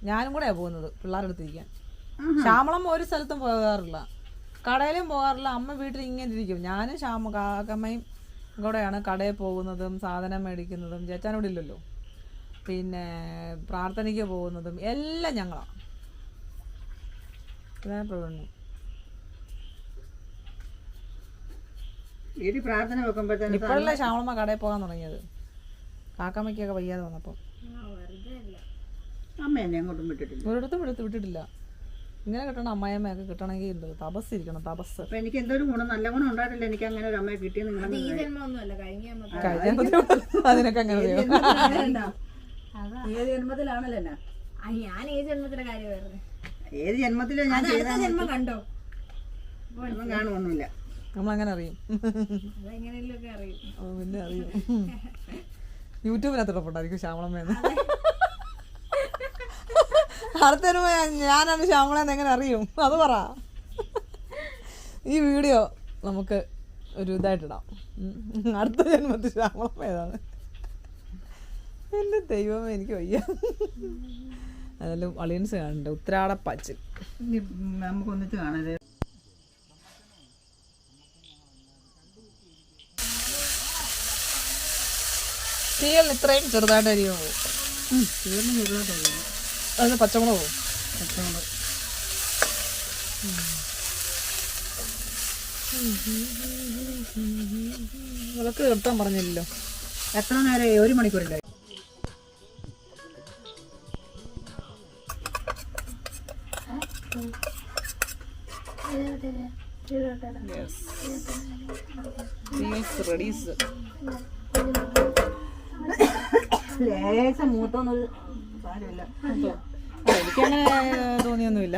ഞാനും കൂടെയാ പോകുന്നത് പിള്ളേരുടെ അടുത്തിരിക്കാൻ. ശ്യാമളമ്മ ഒരു സ്ഥലത്തും പോകാറില്ല, കടയിലും പോകാറില്ല. അമ്മ വീട്ടിൽ ഇങ്ങനെ ഇരിക്കും. ഞാനും കാക്കമ്മയും കൂടെയാണ് കടയിൽ പോകുന്നതും സാധനം മേടിക്കുന്നതും. ചേച്ചാനോട് ഇല്ലല്ലോ. പിന്നെ പ്രാർത്ഥനയ്ക്ക് പോകുന്നതും എല്ലാം ഞങ്ങളാണ്. വീട്ടിൽ പ്രാർത്ഥന വെക്കുമ്പോഴത്തേന് ഇപ്പോഴല്ലേ ശ്യാമളമ്മ കടയിൽ പോകാൻ തുടങ്ങിയത്, കാക്കമ്മയ്ക്കൊക്കെ വയ്യാതെ വന്നപ്പോൾ. അമ്മ എന്നെ അങ്ങോട്ടും വിട്ടിട്ടില്ല, ഒരിടത്തും വിട്ടിട്ടില്ല. ഇങ്ങനെ കിട്ടണം അമ്മായിയമ്മയൊക്കെ കിട്ടണമെങ്കിൽ ഉണ്ട് തപസ് ഇരിക്കണം, തപസ്. അപ്പൊ എനിക്ക് എന്തൊരു ഗുണം, നല്ല ഗുണം ഉണ്ടായിട്ടില്ല എനിക്ക് അങ്ങനെ ഒരു അമ്മയെ കിട്ടിയെന്ന്. അതിനൊക്കെ അങ്ങനെ ഏത് ജന്മത്തിലാണല്ലോ ഞാൻ ഈ ജന്മത്തിന്റെ കാര്യം വരുന്നത്. ഏത് ജന്മത്തിലോ ഞാൻ ജന്മം കണ്ടോ കാണുമൊന്നുമില്ല. നമ്മളങ്ങനെ അറിയും, അതെങ്ങനെയൊക്കെ അറിയും. പിന്നെ അറിയും. യൂട്യൂബിനകത്ത് ഇടപെട്ടായിരിക്കും ശ്യാമളമ്മേന്ന്. അടുത്തൊരു ഞാനാണ് ശ്യാമളെന്ന് എങ്ങനെ അറിയും അത് പറ. ഈ വീഡിയോ നമുക്ക് ഒരു ഇതായിട്ടിടാം. അടുത്ത ജന്മത്തിൽ ശ്യാമളമ്മ ഏതാണ്. എൻ്റെ ദൈവമേ എനിക്ക് വയ്യ. അതെല്ലാം അളിയൻസ് കാണുന്നുണ്ട്. ഉത്രാടപ്പാച്ചിൽ നമുക്കൊന്നിച്ച് കാണരുത്. തീയലിന് ഇത്രയും ചെറുതായിട്ട് അരിയുമോ? അതിന് പച്ചമുളകോ? പച്ചമുളക് വിളക്ക് നിർത്താൻ പറഞ്ഞില്ലല്ലോ. എത്ര നേരം? 1 മണിക്കൂറില്ലേ? ലേശം മൂത്തൊന്നൊരു കാര്യമില്ല. എനിക്കങ്ങനെ തോന്നിയൊന്നുമില്ല.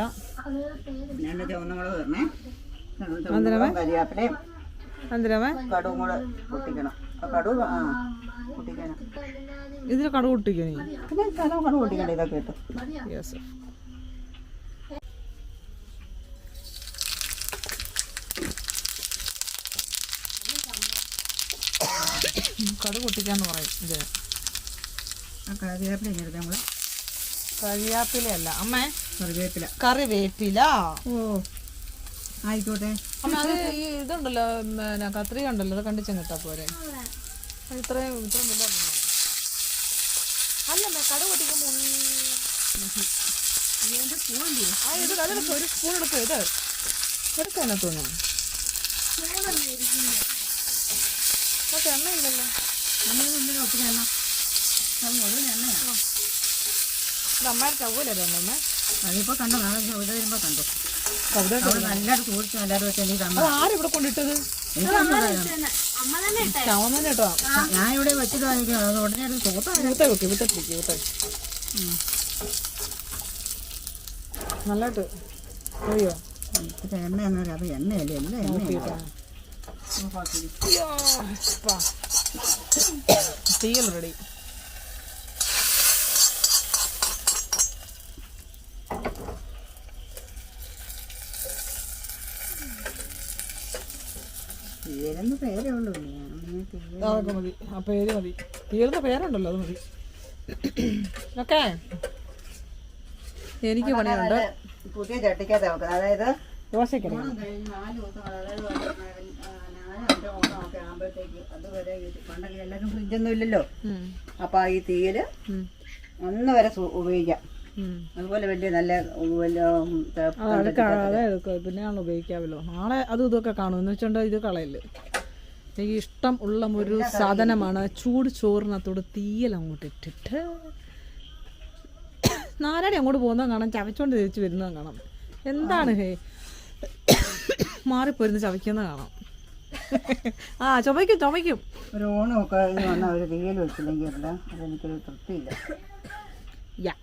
ഞാൻ ചുവന്നമുളക് തരണേ. കരിയാപ്പിലയും കടുവും കൂടെ പൊട്ടിക്കണം. കടുവ് പൊട്ടിക്കണം. ഇതിൽ കടുവ് പൊട്ടിക്കോ? പിന്നെ സ്ഥലം കടുവ് പൊട്ടിക്കണ്ടേ ഇതൊക്കെ ഇട്ട്. കടുവ് പൊട്ടിക്കാന്ന് പറയും. ഇത് കറിവേപ്പില ഇങ്ങനെ നമ്മൾ കരിയാപ്പിലയല്ല അമ്മേ, കറിവേപ്പില. കറിവേപ്പില. ഓ ആയിക്കോട്ടെ. അമ്മ അത് ഈ ഇതുണ്ടല്ലോ, പിന്നെ കത്രിക ഉണ്ടല്ലോ, അത് കണ്ടിച്ചങ്ങ് ഇട്ടാ പോരെ. ഇത്രയും വലിയ അല്ലമ്മേ, കടുക് പൊട്ടിക്കുമ്പോൾ ഇത് അതിലൊക്കെ ഒരു സ്പൂൺ എടുക്കും. ഇത് എടുക്കാനാ തോന്നുന്നു. ഓക്കെ, എണ്ണയില്ലല്ലോ. എണ്ണയൊന്നും ഒത്തിരി എണ്ണ, അത് മുഴുവൻ എണ്ണയാണ്. ഇത് അമ്മയുടെ ചവ്വലല്ലേ അമ്മ? അതിപ്പോൾ കണ്ടോ, നാളെ ഇവിടെ വരുമ്പോൾ കണ്ടോ, കവിത അവിടെ നല്ലതായിട്ട് സൂക്ഷിച്ചു എല്ലാവരും വെച്ച് എനിക്ക് തന്നു. അത് ആരിവിടെ കൊണ്ടിട്ടത്? ചവൻ തന്നെ കേട്ടോ. ഞാൻ ഇവിടെ വെച്ചിട്ട് അത് ഉടനെ അത് തോത്താ വിട്ടെ നല്ലതായിട്ട് അറിയോ? എണ്ണ എന്ന് പറയാം, അത് എണ്ണയല്ലേ, എല്ലാം എണ്ണ. തീയൽ റെഡി. തീരെന്ന് പേരേ ഉള്ളൂ. അതൊക്കെ മതി, ആ പേര് മതി. തീർന്ന പേരുണ്ടല്ലോ, അത് മതി. ഓക്കെ, എനിക്ക് പണിയുണ്ട്. പുതിയ ചട്ടിക്കകത്ത് വെക്കുന്നത്, അതായത് ദോശയ്ക്ക് 4 ദിവസം, അതായത് 4, 5 ഓണമൊക്കെ ആകുമ്പോഴത്തേക്ക് അതുവരെ പണ്ടൊക്കെ എല്ലാവരും ഫ്രിഡ്ജൊന്നും ഇല്ലല്ലോ. അപ്പം ഈ തീയില് അന്ന് വരെ ഉപയോഗിക്കാം. അതുപോലെ വലിയ നല്ല പിന്നെയാണ് ഉപയോഗിക്കാമല്ലോ. നാളെ അതും ഇതൊക്കെ കാണും എന്ന് വെച്ചോണ്ട് ഇത് കളയല്ലേ. എനിക്ക് ഇഷ്ടം ഉള്ള ഒരു സാധനമാണ് ചൂട് ചോറിനകത്തോട് തീയൽ അങ്ങോട്ട് ഇട്ടിട്ട് നാരാടി അങ്ങോട്ട് പോകുന്നത് കാണാം, ചവച്ചോണ്ട് തിരിച്ച് വരുന്നത് കാണാം. എന്താണ് ഹേ മാറിപ്പോരുന്ന് ചവയ്ക്കുന്നത് കാണാം. ആ ചുമയ്ക്കും. ഒരു ഓണമൊക്കെ വന്നാൽ ഒരു തീയൽ വെച്ചില്ലെങ്കിൽ അതെനിക്കൊരു തൃപ്തിയില്ല. യാ